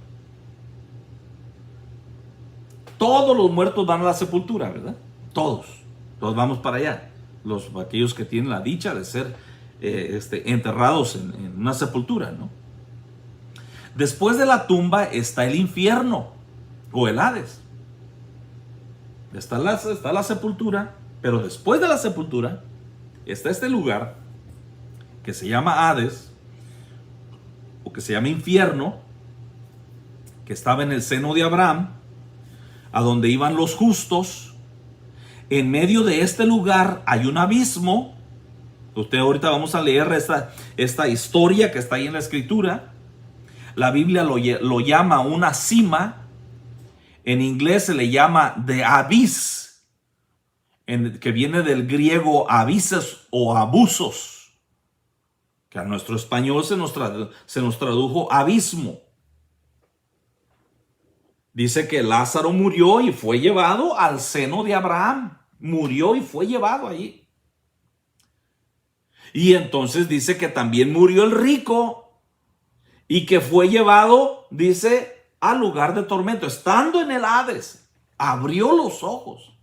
Todos los muertos van a la sepultura, ¿verdad? Todos vamos para allá. Aquellos que tienen la dicha de ser enterrados en una sepultura, ¿no? Después de la tumba está el infierno o el Hades. Está la sepultura, pero después de la sepultura está este lugar que se llama Hades, o que se llama infierno, que estaba en el seno de Abraham, a donde iban los justos. En medio de este lugar hay un abismo. Usted ahorita vamos a leer esta historia que está ahí en la escritura. La Biblia lo llama una cima. En inglés se le llama the abyss, que viene del griego abysses o abusos, que a nuestro español se nos tradujo abismo. Dice que Lázaro murió y fue llevado al seno de Abraham. Murió y fue llevado allí. Y entonces dice que también murió el rico y que fue llevado, dice, al lugar de tormento. Estando en el Hades, abrió los ojos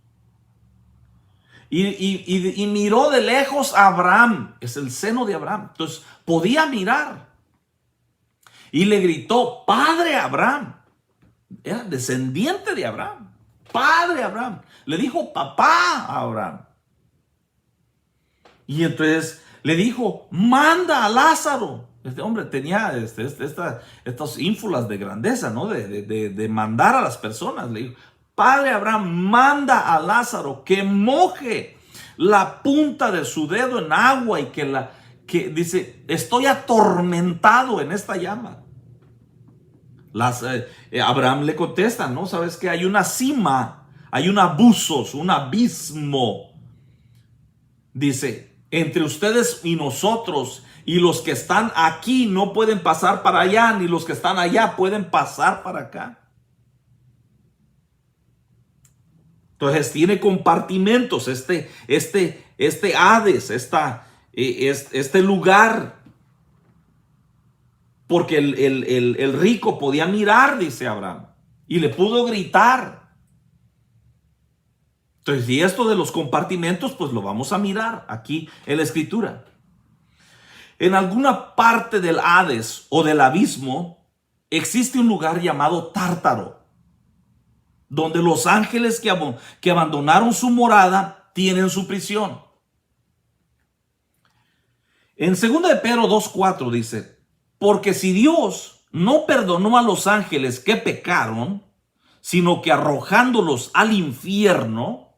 y miró de lejos a Abraham. Es el seno de Abraham. Entonces podía mirar y le gritó: Padre Abraham. Era descendiente de Abraham, padre Abraham. Le dijo papá a Abraham. Y entonces le dijo: manda a Lázaro. Este hombre tenía estas ínfulas de grandeza, ¿no? De mandar a las personas. Le dijo: padre Abraham, manda a Lázaro que moje la punta de su dedo en agua y que dice: estoy atormentado en esta llama. Abraham le contesta: no, sabes que hay una cima, hay un abusos, un abismo, dice, entre ustedes y nosotros, y los que están aquí no pueden pasar para allá, ni los que están allá pueden pasar para acá. Entonces tiene compartimentos este Hades, este lugar. Porque el rico podía mirar, dice Abraham, y le pudo gritar. Entonces, y esto de los compartimentos, pues lo vamos a mirar aquí en la escritura. En alguna parte del Hades o del abismo existe un lugar llamado Tártaro, donde los ángeles que abandonaron su morada tienen su prisión. En 2 de Pedro 2:4 dice: porque si Dios no perdonó a los ángeles que pecaron, sino que arrojándolos al infierno,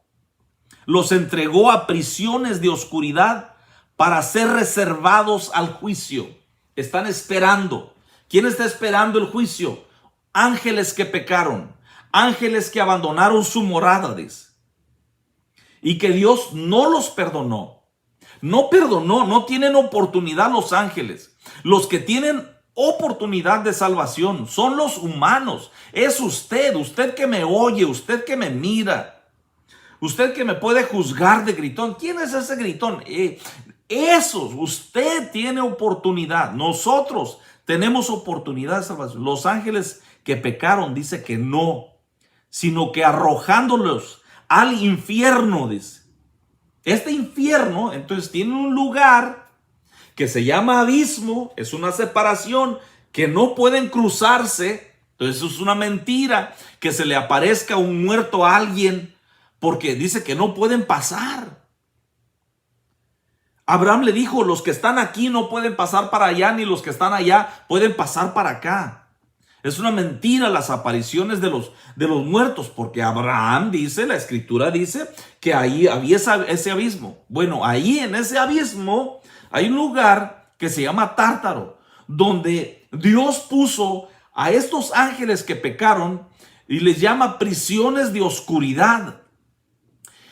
los entregó a prisiones de oscuridad para ser reservados al juicio. Están esperando. ¿Quién está esperando el juicio? Ángeles que pecaron, ángeles que abandonaron su morada, dice. Y que Dios no los perdonó. No perdonó, no tienen oportunidad los ángeles. Los que tienen oportunidad de salvación son los humanos. Es usted que me oye, usted que me mira, usted que me puede juzgar de gritón. ¿Quién es ese gritón? Usted tiene oportunidad. Nosotros tenemos oportunidad de salvación. Los ángeles que pecaron, dice que no, sino que arrojándolos al infierno, dice. Este infierno, entonces, tiene un lugar que se llama abismo, es una separación que no pueden cruzarse. Entonces es una mentira que se le aparezca un muerto a alguien, porque dice que no pueden pasar. Abraham le dijo: los que están aquí no pueden pasar para allá, ni los que están allá pueden pasar para acá. Es una mentira las apariciones de los muertos, porque Abraham dice, la escritura dice que ahí había ese abismo. Bueno, ahí en ese abismo hay un lugar que se llama Tártaro, donde Dios puso a estos ángeles que pecaron y les llama prisiones de oscuridad.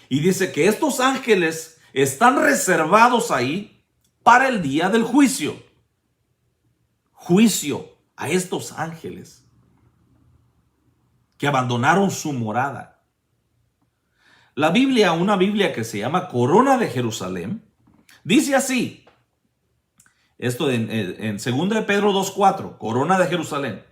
Y dice que estos ángeles están reservados ahí para el día del juicio. Juicio a estos ángeles que abandonaron su morada. La Biblia, una Biblia que se llama Corona de Jerusalén, dice así. Esto en 2 de Pedro 2:4, Corona de Jerusalén.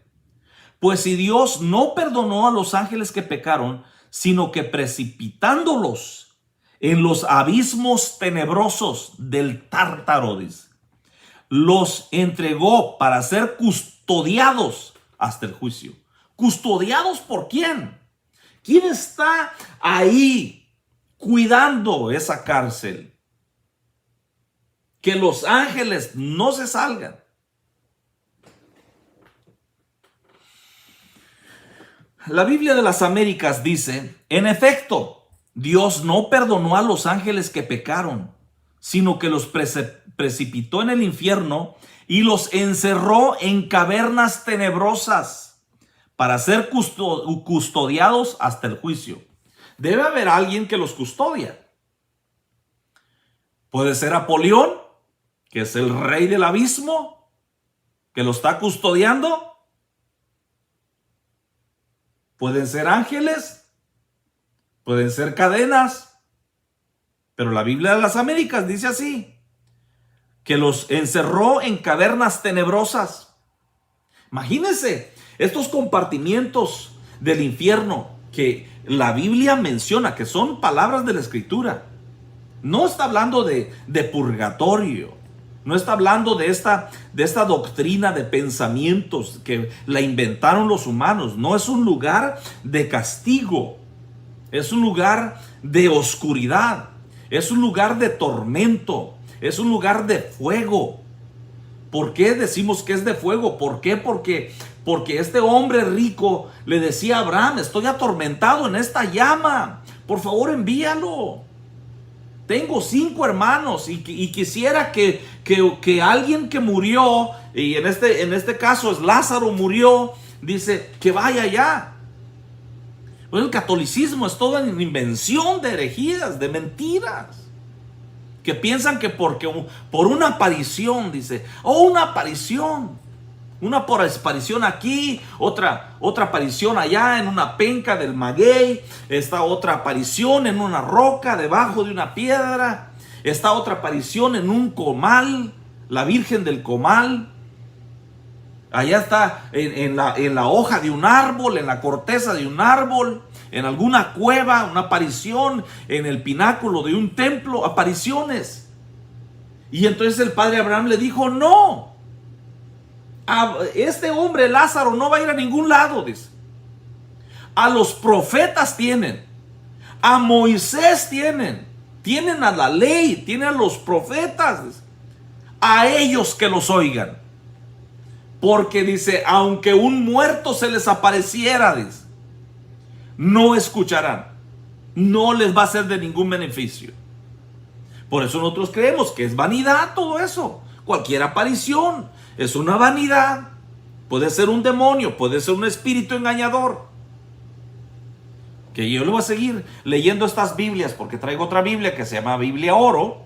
Pues si Dios no perdonó a los ángeles que pecaron, sino que precipitándolos en los abismos tenebrosos del Tártaro, dice, los entregó para ser custodiados hasta el juicio. ¿Custodiados por quién? ¿Quién está ahí cuidando esa cárcel? Que los ángeles no se salgan. La Biblia de las Américas dice, en efecto, Dios no perdonó a los ángeles que pecaron, sino que los precipitó en el infierno y los encerró en cavernas tenebrosas para ser custodiados hasta el juicio. Debe haber alguien que los custodia. Puede ser Apolión, que es el rey del abismo, que lo está custodiando. Pueden ser ángeles, pueden ser cadenas, pero la Biblia de las Américas dice así, que los encerró en cavernas tenebrosas. Imagínense estos compartimientos del infierno que la Biblia menciona, que son palabras de la Escritura. No está hablando de purgatorio. No está hablando de esta doctrina de pensamientos que la inventaron los humanos. No, es un lugar de castigo. Es un lugar de oscuridad. Es un lugar de tormento. Es un lugar de fuego. ¿Por qué decimos que es de fuego? ¿Por qué? Porque este hombre rico le decía a Abraham, estoy atormentado en esta llama. Por favor, envíalo. Tengo 5 hermanos y quisiera que alguien que murió, y en este caso es Lázaro, murió, dice que vaya allá. Bueno, el catolicismo es toda una invención de herejías, de mentiras. Que piensan que por una aparición, dice, una aparición. Una aparición aquí, otra aparición allá en una penca del maguey, esta otra aparición en una roca debajo de una piedra, esta otra aparición en un comal, la Virgen del Comal. Allá está en la hoja de un árbol, en la corteza de un árbol, en alguna cueva, una aparición en el pináculo de un templo, apariciones. Y entonces el padre Abraham le dijo, no. Este hombre Lázaro no va a ir a ningún lado, dice. A los profetas tienen, a Moisés tienen a la ley, tienen a los profetas, dice. A ellos que los oigan, porque dice, aunque un muerto se les apareciera, dice, no escucharán, no les va a ser de ningún beneficio. Por eso nosotros creemos que es vanidad todo eso. Cualquier aparición es una vanidad. Puede ser un demonio, puede ser un espíritu engañador. Que yo le voy a seguir leyendo estas Biblias porque traigo otra Biblia que se llama Biblia Oro.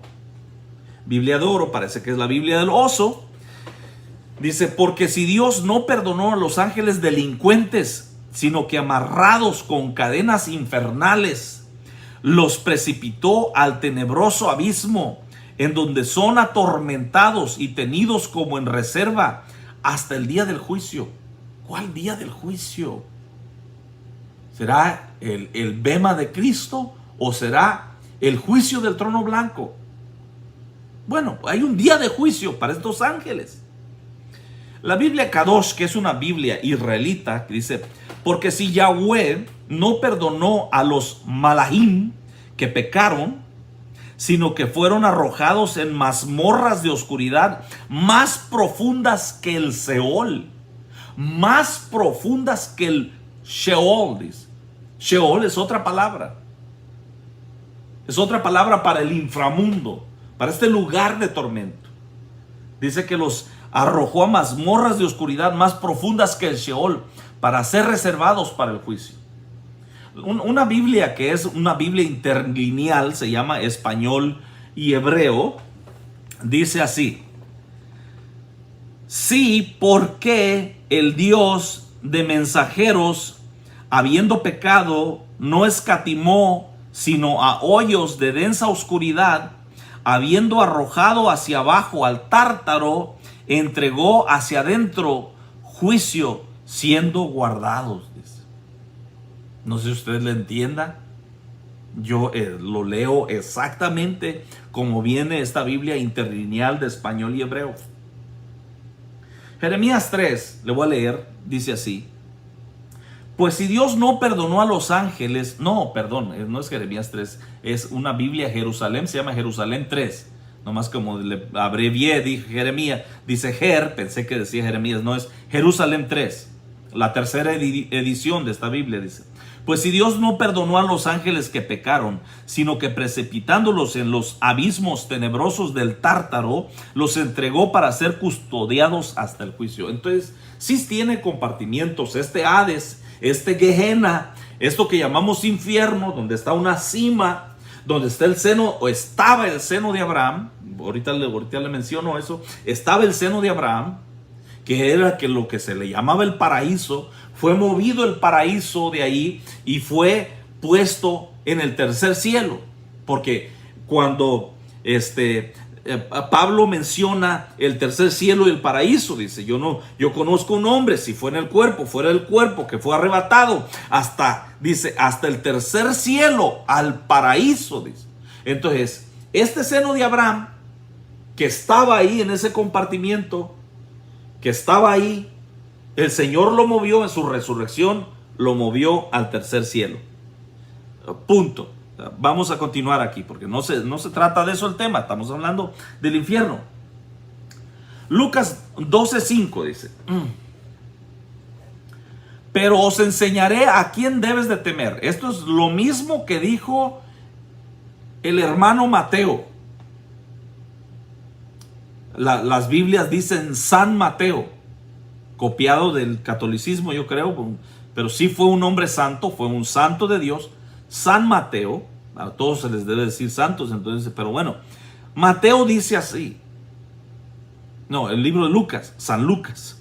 Biblia de oro, parece que es la Biblia del oso. Dice, porque si Dios no perdonó a los ángeles delincuentes, sino que amarrados con cadenas infernales, los precipitó al tenebroso abismo, en donde son atormentados y tenidos como en reserva hasta el día del juicio. ¿Cuál día del juicio? ¿Será el bema de Cristo o será el juicio del trono blanco? Bueno, hay un día de juicio para estos ángeles. La Biblia Kadosh, que es una Biblia israelita, que dice, porque si Yahweh no perdonó a los malahim que pecaron, sino que fueron arrojados en mazmorras de oscuridad más profundas que el Seol, más profundas que el Sheol, dice. Sheol es otra palabra. Es otra palabra para el inframundo, para este lugar de tormento. Dice que los arrojó a mazmorras de oscuridad más profundas que el Sheol para ser reservados para el juicio. Una Biblia que es una Biblia interlineal, se llama español y hebreo, dice así: sí, porque el Dios de mensajeros, habiendo pecado, no escatimó, sino a hoyos de densa oscuridad, habiendo arrojado hacia abajo al Tártaro, entregó hacia adentro juicio, siendo guardados. Dice. No sé si usted le entienda. Yo lo leo exactamente como viene esta Biblia interlineal de español y hebreo. Jeremías 3, le voy a leer, dice así: Pues si Dios no perdonó a los ángeles, no, perdón, no es Jeremías 3, es una Biblia Jerusalén, se llama Jerusalén 3. Nomás como le abrevié, dije Jeremías, dice pensé que decía Jeremías, no, es Jerusalén 3, la tercera edición de esta Biblia, dice. Pues si Dios no perdonó a los ángeles que pecaron, sino que precipitándolos en los abismos tenebrosos del Tártaro, los entregó para ser custodiados hasta el juicio. Entonces, sí tiene compartimientos, este Hades, este Gehenna, esto que llamamos infierno, donde está una cima, donde está el seno, o estaba el seno de Abraham, ahorita le menciono eso, estaba el seno de Abraham, que era que lo que se le llamaba el paraíso, fue movido el paraíso de ahí y fue puesto en el tercer cielo, porque cuando Pablo menciona el tercer cielo y el paraíso, dice, yo conozco un hombre, si fue en el cuerpo, fuera del cuerpo, que fue arrebatado hasta el tercer cielo, al paraíso, dice. Entonces, este seno de Abraham, que estaba ahí en ese compartimiento, que estaba ahí, el Señor lo movió en su resurrección, lo movió al tercer cielo. Punto. Vamos a continuar aquí, porque no se trata de eso el tema, estamos hablando del infierno. Lucas 12:5 dice: pero os enseñaré a quién debes de temer. Esto es lo mismo que dijo el hermano Mateo. Las Biblias dicen San Mateo, copiado del catolicismo, yo creo, pero sí fue un hombre santo, fue un santo de Dios. San Mateo, a todos se les debe decir santos, entonces, pero bueno, Mateo dice así. No, el libro de Lucas, San Lucas.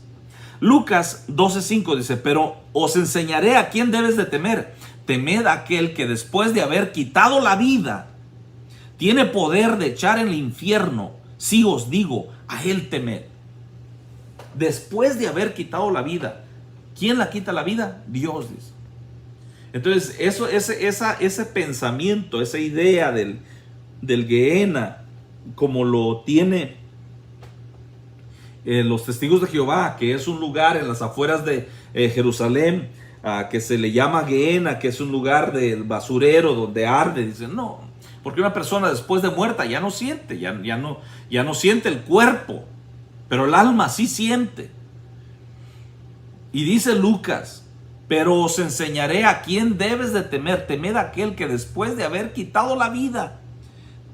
Lucas 12:5 dice: pero os enseñaré a quién debes de temer. Temed a aquel que después de haber quitado la vida, tiene poder de echar en el infierno. Sí os digo, a él temed. Después de haber quitado la vida, ¿quién la quita la vida? Dios, dice. Entonces, ese pensamiento, esa idea del Gehenna, como lo tiene los testigos de Jehová, que es un lugar en las afueras de Jerusalén, que se le llama Gehenna, que es un lugar del basurero donde arde. Dicen, no, porque una persona después de muerta ya no siente, ya no siente el cuerpo, pero el alma sí siente. Y dice Lucas: pero os enseñaré a quién debes de temer. Temed a aquel que después de haber quitado la vida,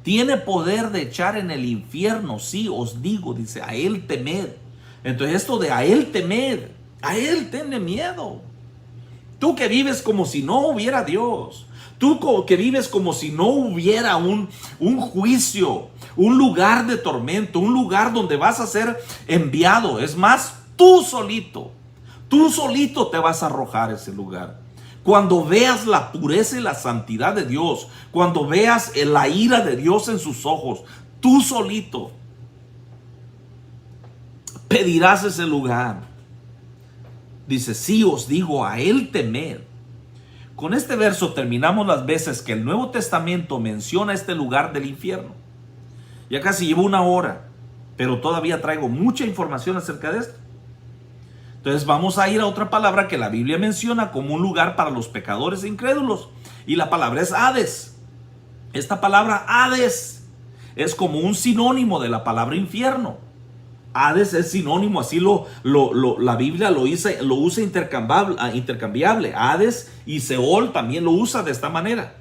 tiene poder de echar en el infierno. Sí, os digo, dice, a él temed. Entonces esto de a él temed, a él tenle miedo. Tú que vives como si no hubiera Dios, tú que vives como si no hubiera un juicio, un lugar de tormento, un lugar donde vas a ser enviado. Es más, tú solito te vas a arrojar a ese lugar. Cuando veas la pureza y la santidad de Dios, cuando veas la ira de Dios en sus ojos, tú solito pedirás ese lugar. Dice, sí os digo, a él temed. Con este verso terminamos las veces que el Nuevo Testamento menciona este lugar del infierno. Ya casi llevo una hora, pero todavía traigo mucha información acerca de esto. Entonces vamos a ir a otra palabra que la Biblia menciona como un lugar para los pecadores e incrédulos. Y la palabra es Hades. Esta palabra Hades es como un sinónimo de la palabra infierno. Hades es sinónimo, así la Biblia lo usa intercambiable. Hades y Seol también lo usa de esta manera.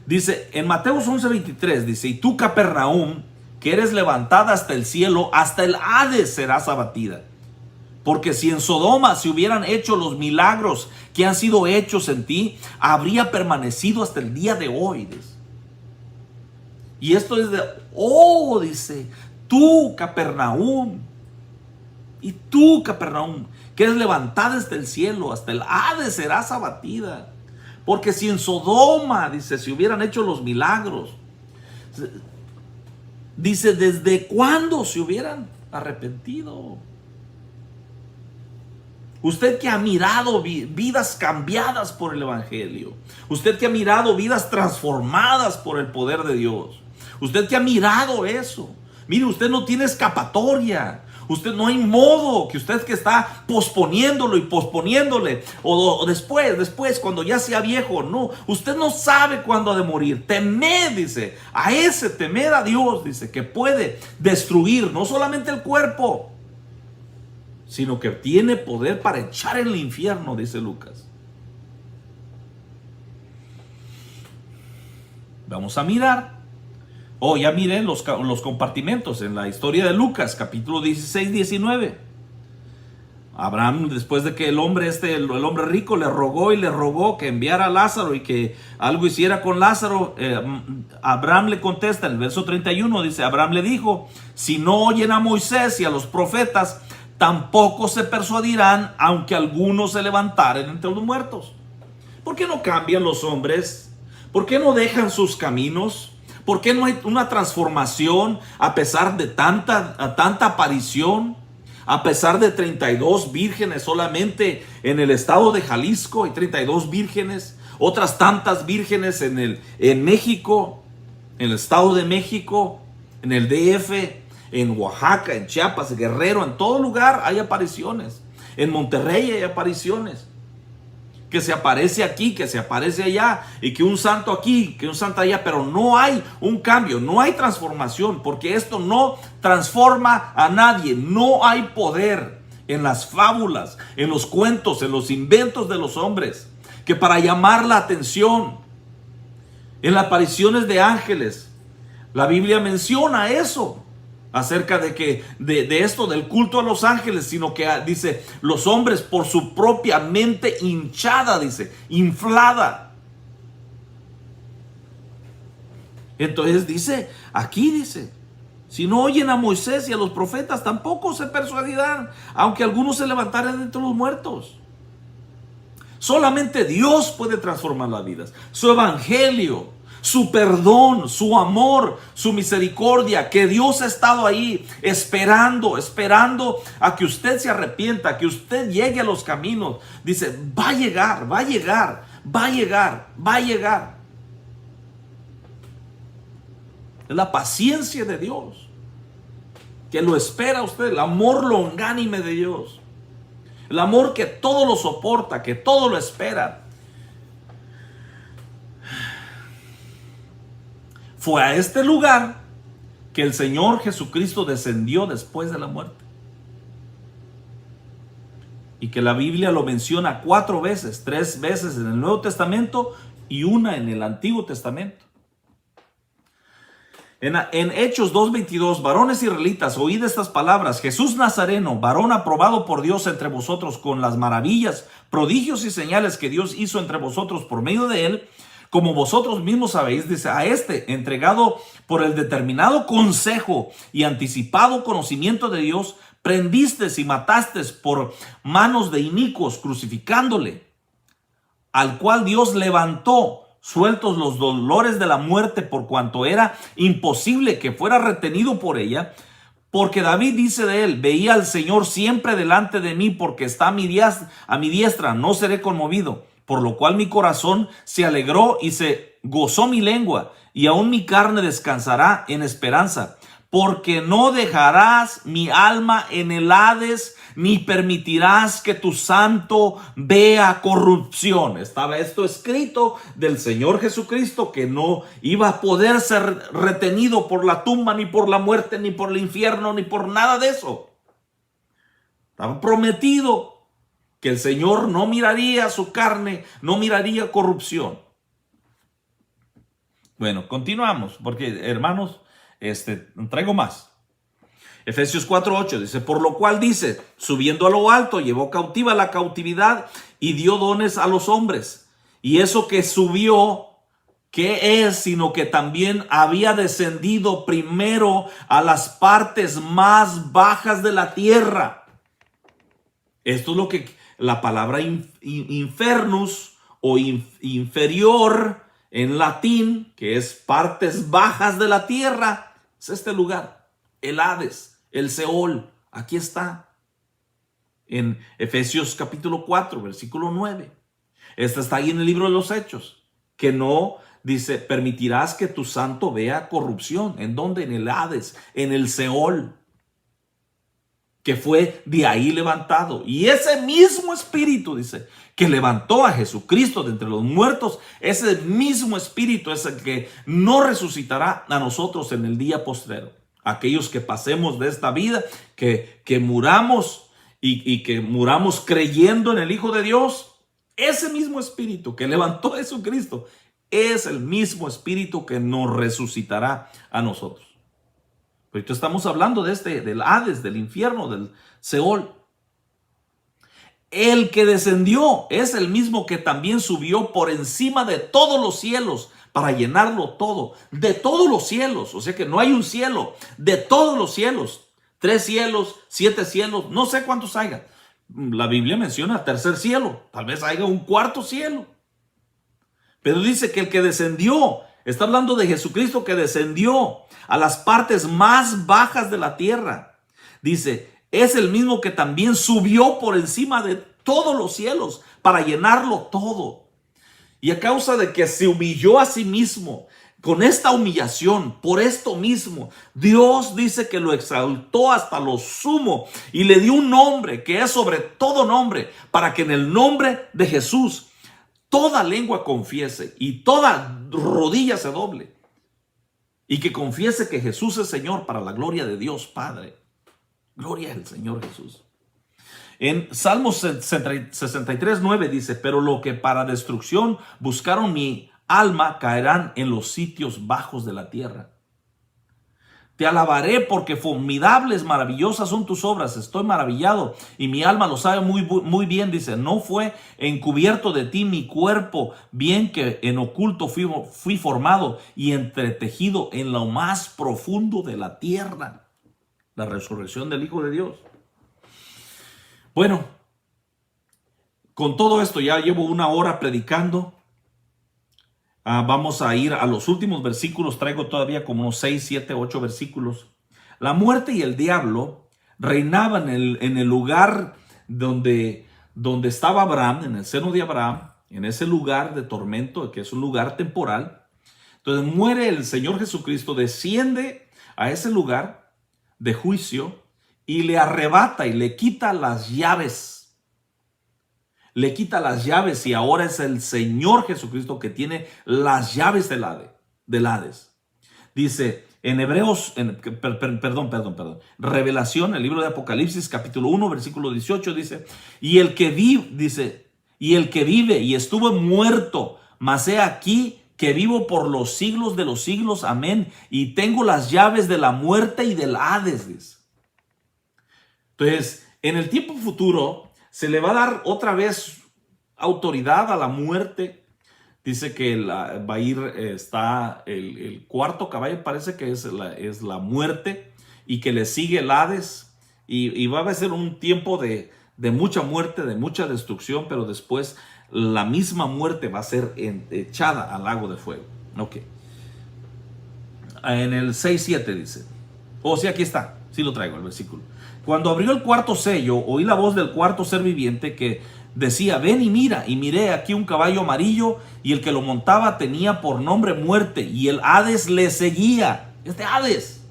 Dice en Mateo 11:23, dice: y tú, Capernaum, que eres levantada hasta el cielo, hasta el Hades serás abatida. Porque si en Sodoma se hubieran hecho los milagros que han sido hechos en ti, habría permanecido hasta el día de hoy. Dice. Y esto es dice, tú, Capernaum, y tú, Capernaum, que eres levantada hasta el cielo, hasta el Hades serás abatida. Porque si en Sodoma, dice, se hubieran hecho los milagros, dice, ¿desde cuándo se hubieran arrepentido? Usted que ha mirado vidas cambiadas por el Evangelio. Usted que ha mirado vidas transformadas por el poder de Dios. Usted que ha mirado eso. Mire, usted no tiene escapatoria. Usted no hay modo que usted que está posponiéndolo y posponiéndole. O después, cuando ya sea viejo. No, usted no sabe cuándo ha de morir. Temed, dice, temed a Dios, dice, que puede destruir no solamente el cuerpo, sino que tiene poder para echar en el infierno, dice Lucas. Vamos a mirar. Ya miren los compartimentos en la historia de Lucas, capítulo 16, 19. Abraham, después de que el hombre rico le rogó que enviara a Lázaro y que algo hiciera con Lázaro, Abraham le contesta en el verso 31, dice, Abraham le dijo, si no oyen a Moisés y a los profetas, tampoco se persuadirán, aunque algunos se levantaren entre los muertos. ¿Por qué no cambian los hombres? ¿Por qué no dejan sus caminos? ¿Por qué no hay una transformación a pesar de tanta aparición? A pesar de 32 vírgenes solamente en el estado de Jalisco, hay 32 vírgenes, otras tantas vírgenes en México, en el estado de México, en el DF, en Oaxaca, en Chiapas, en Guerrero, en todo lugar hay apariciones. En Monterrey hay apariciones. Que se aparece aquí, que se aparece allá, y que un santo aquí, que un santo allá, pero no hay un cambio, no hay transformación, porque esto no transforma a nadie. No hay poder en las fábulas, en los cuentos, en los inventos de los hombres, que para llamar la atención, en las apariciones de ángeles, la Biblia menciona eso, acerca de esto del culto a los ángeles, sino que dice, los hombres por su propia mente hinchada, dice, inflada. Entonces dice, aquí dice, si no oyen a Moisés y a los profetas, tampoco se persuadirán, aunque algunos se levantaren de entre los muertos. Solamente Dios puede transformar las vidas. Su evangelio, su perdón, su amor, su misericordia, que Dios ha estado ahí esperando a que usted se arrepienta, a que usted llegue a los caminos. Dice, va a llegar, va a llegar, va a llegar, va a llegar. Es la paciencia de Dios que lo espera a usted, el amor longánime de Dios, el amor que todo lo soporta, que todo lo espera. Fue a este lugar que el Señor Jesucristo descendió después de la muerte. Y que la Biblia lo menciona 4 veces, 3 veces en el Nuevo Testamento y una en el Antiguo Testamento. En Hechos 2:22, varones israelitas, oíd estas palabras: Jesús Nazareno, varón aprobado por Dios entre vosotros con las maravillas, prodigios y señales que Dios hizo entre vosotros por medio de él, como vosotros mismos sabéis, dice, a entregado por el determinado consejo y anticipado conocimiento de Dios, prendistes y matastes por manos de inicuos, crucificándole, al cual Dios levantó, sueltos los dolores de la muerte, por cuanto era imposible que fuera retenido por ella. Porque David dice de él: veía al Señor siempre delante de mí, porque está a mi diestra, no seré conmovido. Por lo cual mi corazón se alegró y se gozó mi lengua, y aún mi carne descansará en esperanza. Porque no dejarás mi alma en el Hades, ni permitirás que tu santo vea corrupción. Estaba esto escrito del Señor Jesucristo, que no iba a poder ser retenido por la tumba, ni por la muerte, ni por el infierno, ni por nada de eso. Estaba prometido que el Señor no miraría su carne, no miraría corrupción. Bueno, continuamos, porque hermanos, traigo más. Efesios 4:8 dice: por lo cual dice, subiendo a lo alto, llevó cautiva la cautividad y dio dones a los hombres. Y eso que subió, ¿qué es? Sino que también había descendido primero a las partes más bajas de la tierra. Esto es lo que la palabra infernus o inferior en latín, que es partes bajas de la tierra, es este lugar, el Hades, el Seol. Aquí está en Efesios capítulo 4, versículo 9. Esta está ahí en el libro de los Hechos, que no dice: permitirás que tu santo vea corrupción. ¿En dónde? En el Hades, en el Seol. que fue de ahí levantado. Y ese mismo espíritu, dice, que levantó a Jesucristo de entre los muertos, ese mismo espíritu es el que no resucitará a nosotros en el día postrero. Aquellos que pasemos de esta vida, que muramos y que muramos creyendo en el Hijo de Dios, ese mismo espíritu que levantó a Jesucristo es el mismo espíritu que nos resucitará a nosotros. Pero estamos hablando del Hades, del infierno, del Seol. El que descendió es el mismo que también subió por encima de todos los cielos para llenarlo todo, de todos los cielos. O sea que no hay un cielo, de todos los cielos. 3 cielos, 7 cielos, no sé cuántos haya. La Biblia menciona tercer cielo, tal vez haya un cuarto cielo. Pero dice que el que descendió, está hablando de Jesucristo que descendió a las partes más bajas de la tierra. Dice, es el mismo que también subió por encima de todos los cielos para llenarlo todo. Y a causa de que se humilló a sí mismo, con esta humillación, por esto mismo, Dios dice que lo exaltó hasta lo sumo y le dio un nombre que es sobre todo nombre, para que en el nombre de Jesús toda lengua confiese y toda rodilla se doble. Y que confiese que Jesús es Señor para la gloria de Dios Padre. Gloria al Señor Jesús. En Salmos 63:9 dice, pero lo que para destrucción buscaron mi alma caerán en los sitios bajos de la tierra. Te alabaré porque formidables, maravillosas son tus obras. Estoy maravillado y mi alma lo sabe muy bien. Dice, no fue encubierto de ti mi cuerpo, bien que en oculto fui formado y entretejido en lo más profundo de la tierra. La resurrección del Hijo de Dios. Bueno, con todo esto ya llevo 1 hora predicando. Vamos a ir a los últimos versículos. Traigo todavía como unos 6, 7, 8 versículos. La muerte y el diablo reinaban en el lugar donde estaba Abraham, en el seno de Abraham, en ese lugar de tormento, que es un lugar temporal. Entonces muere el Señor Jesucristo, desciende a ese lugar de juicio y le arrebata y le quita las llaves. Le quita las llaves y ahora es el Señor Jesucristo que tiene las llaves del Hades. Dice en Hebreos, Revelación, el libro de Apocalipsis, capítulo 1, versículo 18, dice, y el que vive y estuvo muerto, mas he aquí que vivo por los siglos de los siglos, amén, y tengo las llaves de la muerte y del Hades, dice. Entonces, en el tiempo futuro, se le va a dar otra vez autoridad a la muerte. Dice que va a ir, está el cuarto caballo, parece que es la muerte, y que le sigue el Hades, y va a ser un tiempo de mucha muerte, de mucha destrucción, pero después la misma muerte va a ser echada al lago de fuego. Ok. En el 6:7 dice, sí, aquí está, sí lo traigo el versículo. Cuando abrió el cuarto sello, oí la voz del cuarto ser viviente que decía, ven y mira, y miré aquí un caballo amarillo, y el que lo montaba tenía por nombre muerte, y el Hades le seguía, Hades,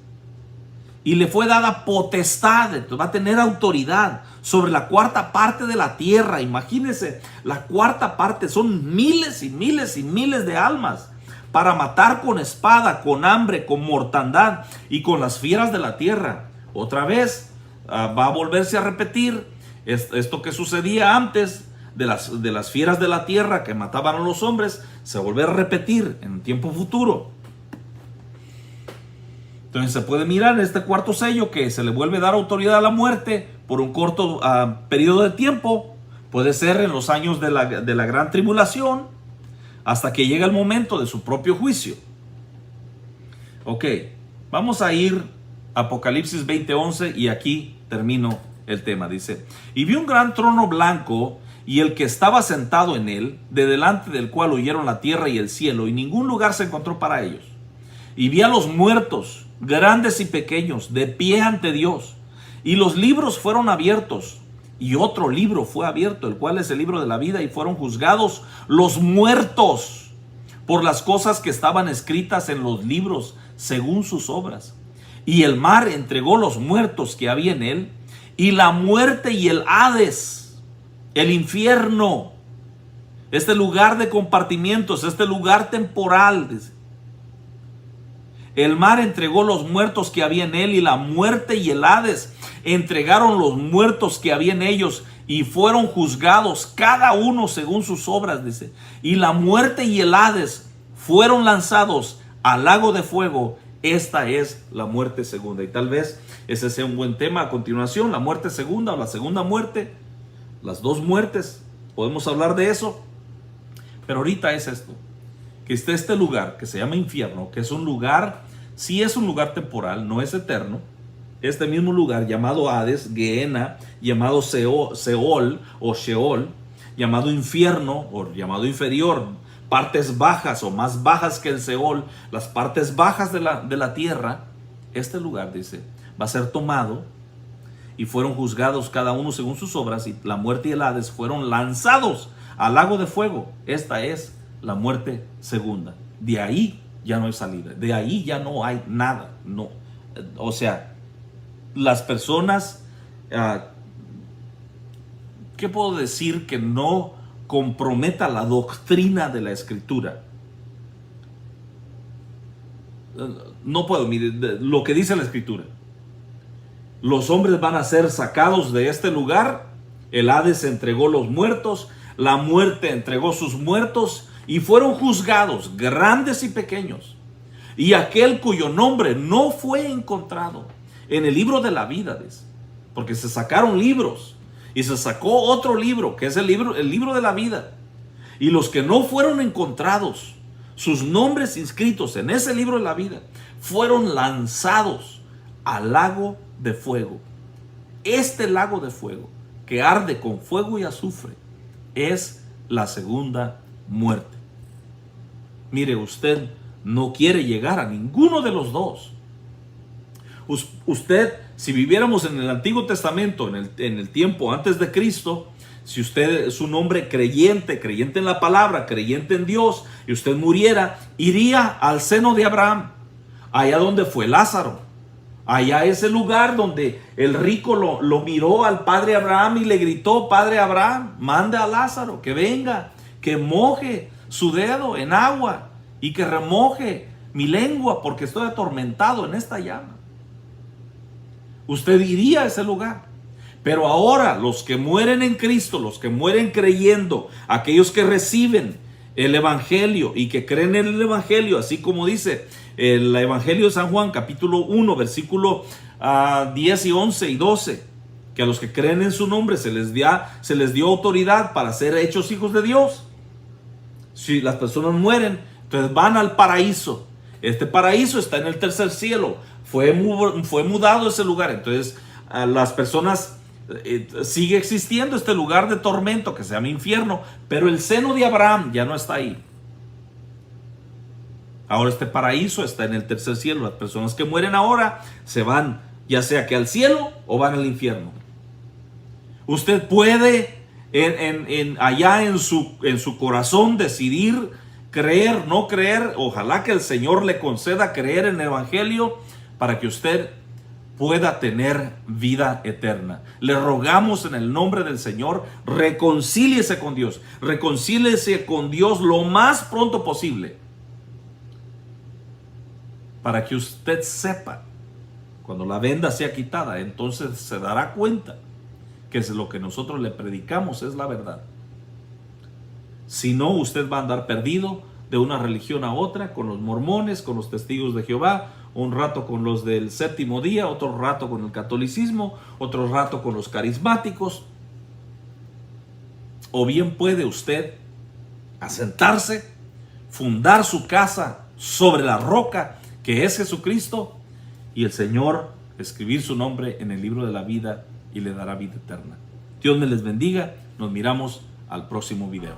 y le fue dada potestad, va a tener autoridad sobre la cuarta parte de la tierra. Imagínense, la cuarta parte son miles y miles y miles de almas, para matar con espada, con hambre, con mortandad y con las fieras de la tierra. Otra vez va a volverse a repetir esto que sucedía antes de las fieras de la tierra que mataban a los hombres, se vuelve a repetir en el tiempo futuro. Entonces se puede mirar en este cuarto sello que se le vuelve a dar autoridad a la muerte por un corto periodo de tiempo. Puede ser en los años de la gran tribulación, hasta que llega el momento de su propio juicio. Ok, vamos a ir a Apocalipsis 20:11 y aquí termino el tema. Dice, y vi un gran trono blanco y el que estaba sentado en él, de delante del cual huyeron la tierra y el cielo, y ningún lugar se encontró para ellos. Y vi a los muertos, grandes y pequeños, de pie ante Dios, y los libros fueron abiertos, y otro libro fue abierto, el cual es el libro de la vida, y fueron juzgados los muertos por las cosas que estaban escritas en los libros según sus obras. Y el mar entregó los muertos que había en él, y la muerte y el Hades, el infierno, este lugar de compartimientos, este lugar temporal, dice. El mar entregó los muertos que había en él, y la muerte y el Hades entregaron los muertos que había en ellos, y fueron juzgados cada uno según sus obras, dice. Y la muerte y el Hades fueron lanzados al lago de fuego. Esta es la muerte segunda. Y tal vez ese sea un buen tema a continuación, la muerte segunda o la segunda muerte, las dos muertes. Podemos hablar de eso. Pero ahorita es esto, que está este lugar que se llama infierno, que es un lugar, sí es un lugar temporal, no es eterno. Este mismo lugar llamado Hades, Gehenna, llamado Seol o Sheol, llamado infierno o llamado inferior, partes bajas o más bajas que el Seol, las partes bajas de la tierra. Este lugar, dice, va a ser tomado, y fueron juzgados cada uno según sus obras, y la muerte y el Hades fueron lanzados al lago de fuego. Esta es la muerte segunda. De ahí ya no hay salida, de ahí ya no hay nada. No, o sea, las personas, ¿qué puedo decir que no comprometa la doctrina de la Escritura? No puedo, mire, lo que dice la Escritura: los hombres van a ser sacados de este lugar, el Hades entregó los muertos, la muerte entregó sus muertos, y fueron juzgados, grandes y pequeños. Y aquel cuyo nombre no fue encontrado en el libro de la vida, dice, porque se sacaron libros, y se sacó otro libro, que es el libro de la vida. Y los que no fueron encontrados, sus nombres inscritos en ese libro de la vida, fueron lanzados al lago de fuego. Este lago de fuego, que arde con fuego y azufre, es la segunda muerte. Mire, usted no quiere llegar a ninguno de los dos. Usted, si viviéramos en el Antiguo Testamento, en el tiempo antes de Cristo, si usted es un hombre creyente en la palabra, creyente en Dios, y usted muriera, iría al seno de Abraham, allá donde fue Lázaro, allá ese lugar donde el rico lo miró al padre Abraham y le gritó: Padre Abraham, manda a Lázaro que venga, que moje su dedo en agua y que remoje mi lengua, porque estoy atormentado en esta llama. Usted iría a ese lugar. Pero ahora los que mueren en Cristo, los que mueren creyendo, aquellos que reciben el Evangelio y que creen en el Evangelio, así como dice el Evangelio de San Juan, capítulo 1, versículo 10 y 11 y 12, que a los que creen en su nombre se les dio autoridad para ser hechos hijos de Dios. Si las personas mueren, entonces van al paraíso. Este paraíso está en el tercer cielo. Fue mudado ese lugar. Entonces las personas, sigue existiendo este lugar de tormento que se llama infierno, pero el seno de Abraham ya no está ahí. Ahora este paraíso está en el tercer cielo. Las personas que mueren ahora se van, ya sea que al cielo o van al infierno. Usted puede allá en su corazón decidir creer, no creer. Ojalá que el Señor le conceda creer en el Evangelio para que usted pueda tener vida eterna. Le rogamos en el nombre del Señor, reconcíliese con Dios. Reconcíliese con Dios lo más pronto posible, para que usted sepa, cuando la venda sea quitada, entonces se dará cuenta que lo que nosotros le predicamos es la verdad. Si no, usted va a andar perdido de una religión a otra, con los mormones, con los testigos de Jehová, un rato con los del séptimo día, otro rato con el catolicismo, otro rato con los carismáticos. O bien puede usted asentarse, fundar su casa sobre la roca que es Jesucristo, y el Señor escribir su nombre en el libro de la vida y le dará vida eterna. Dios me les bendiga. Nos miramos al próximo video.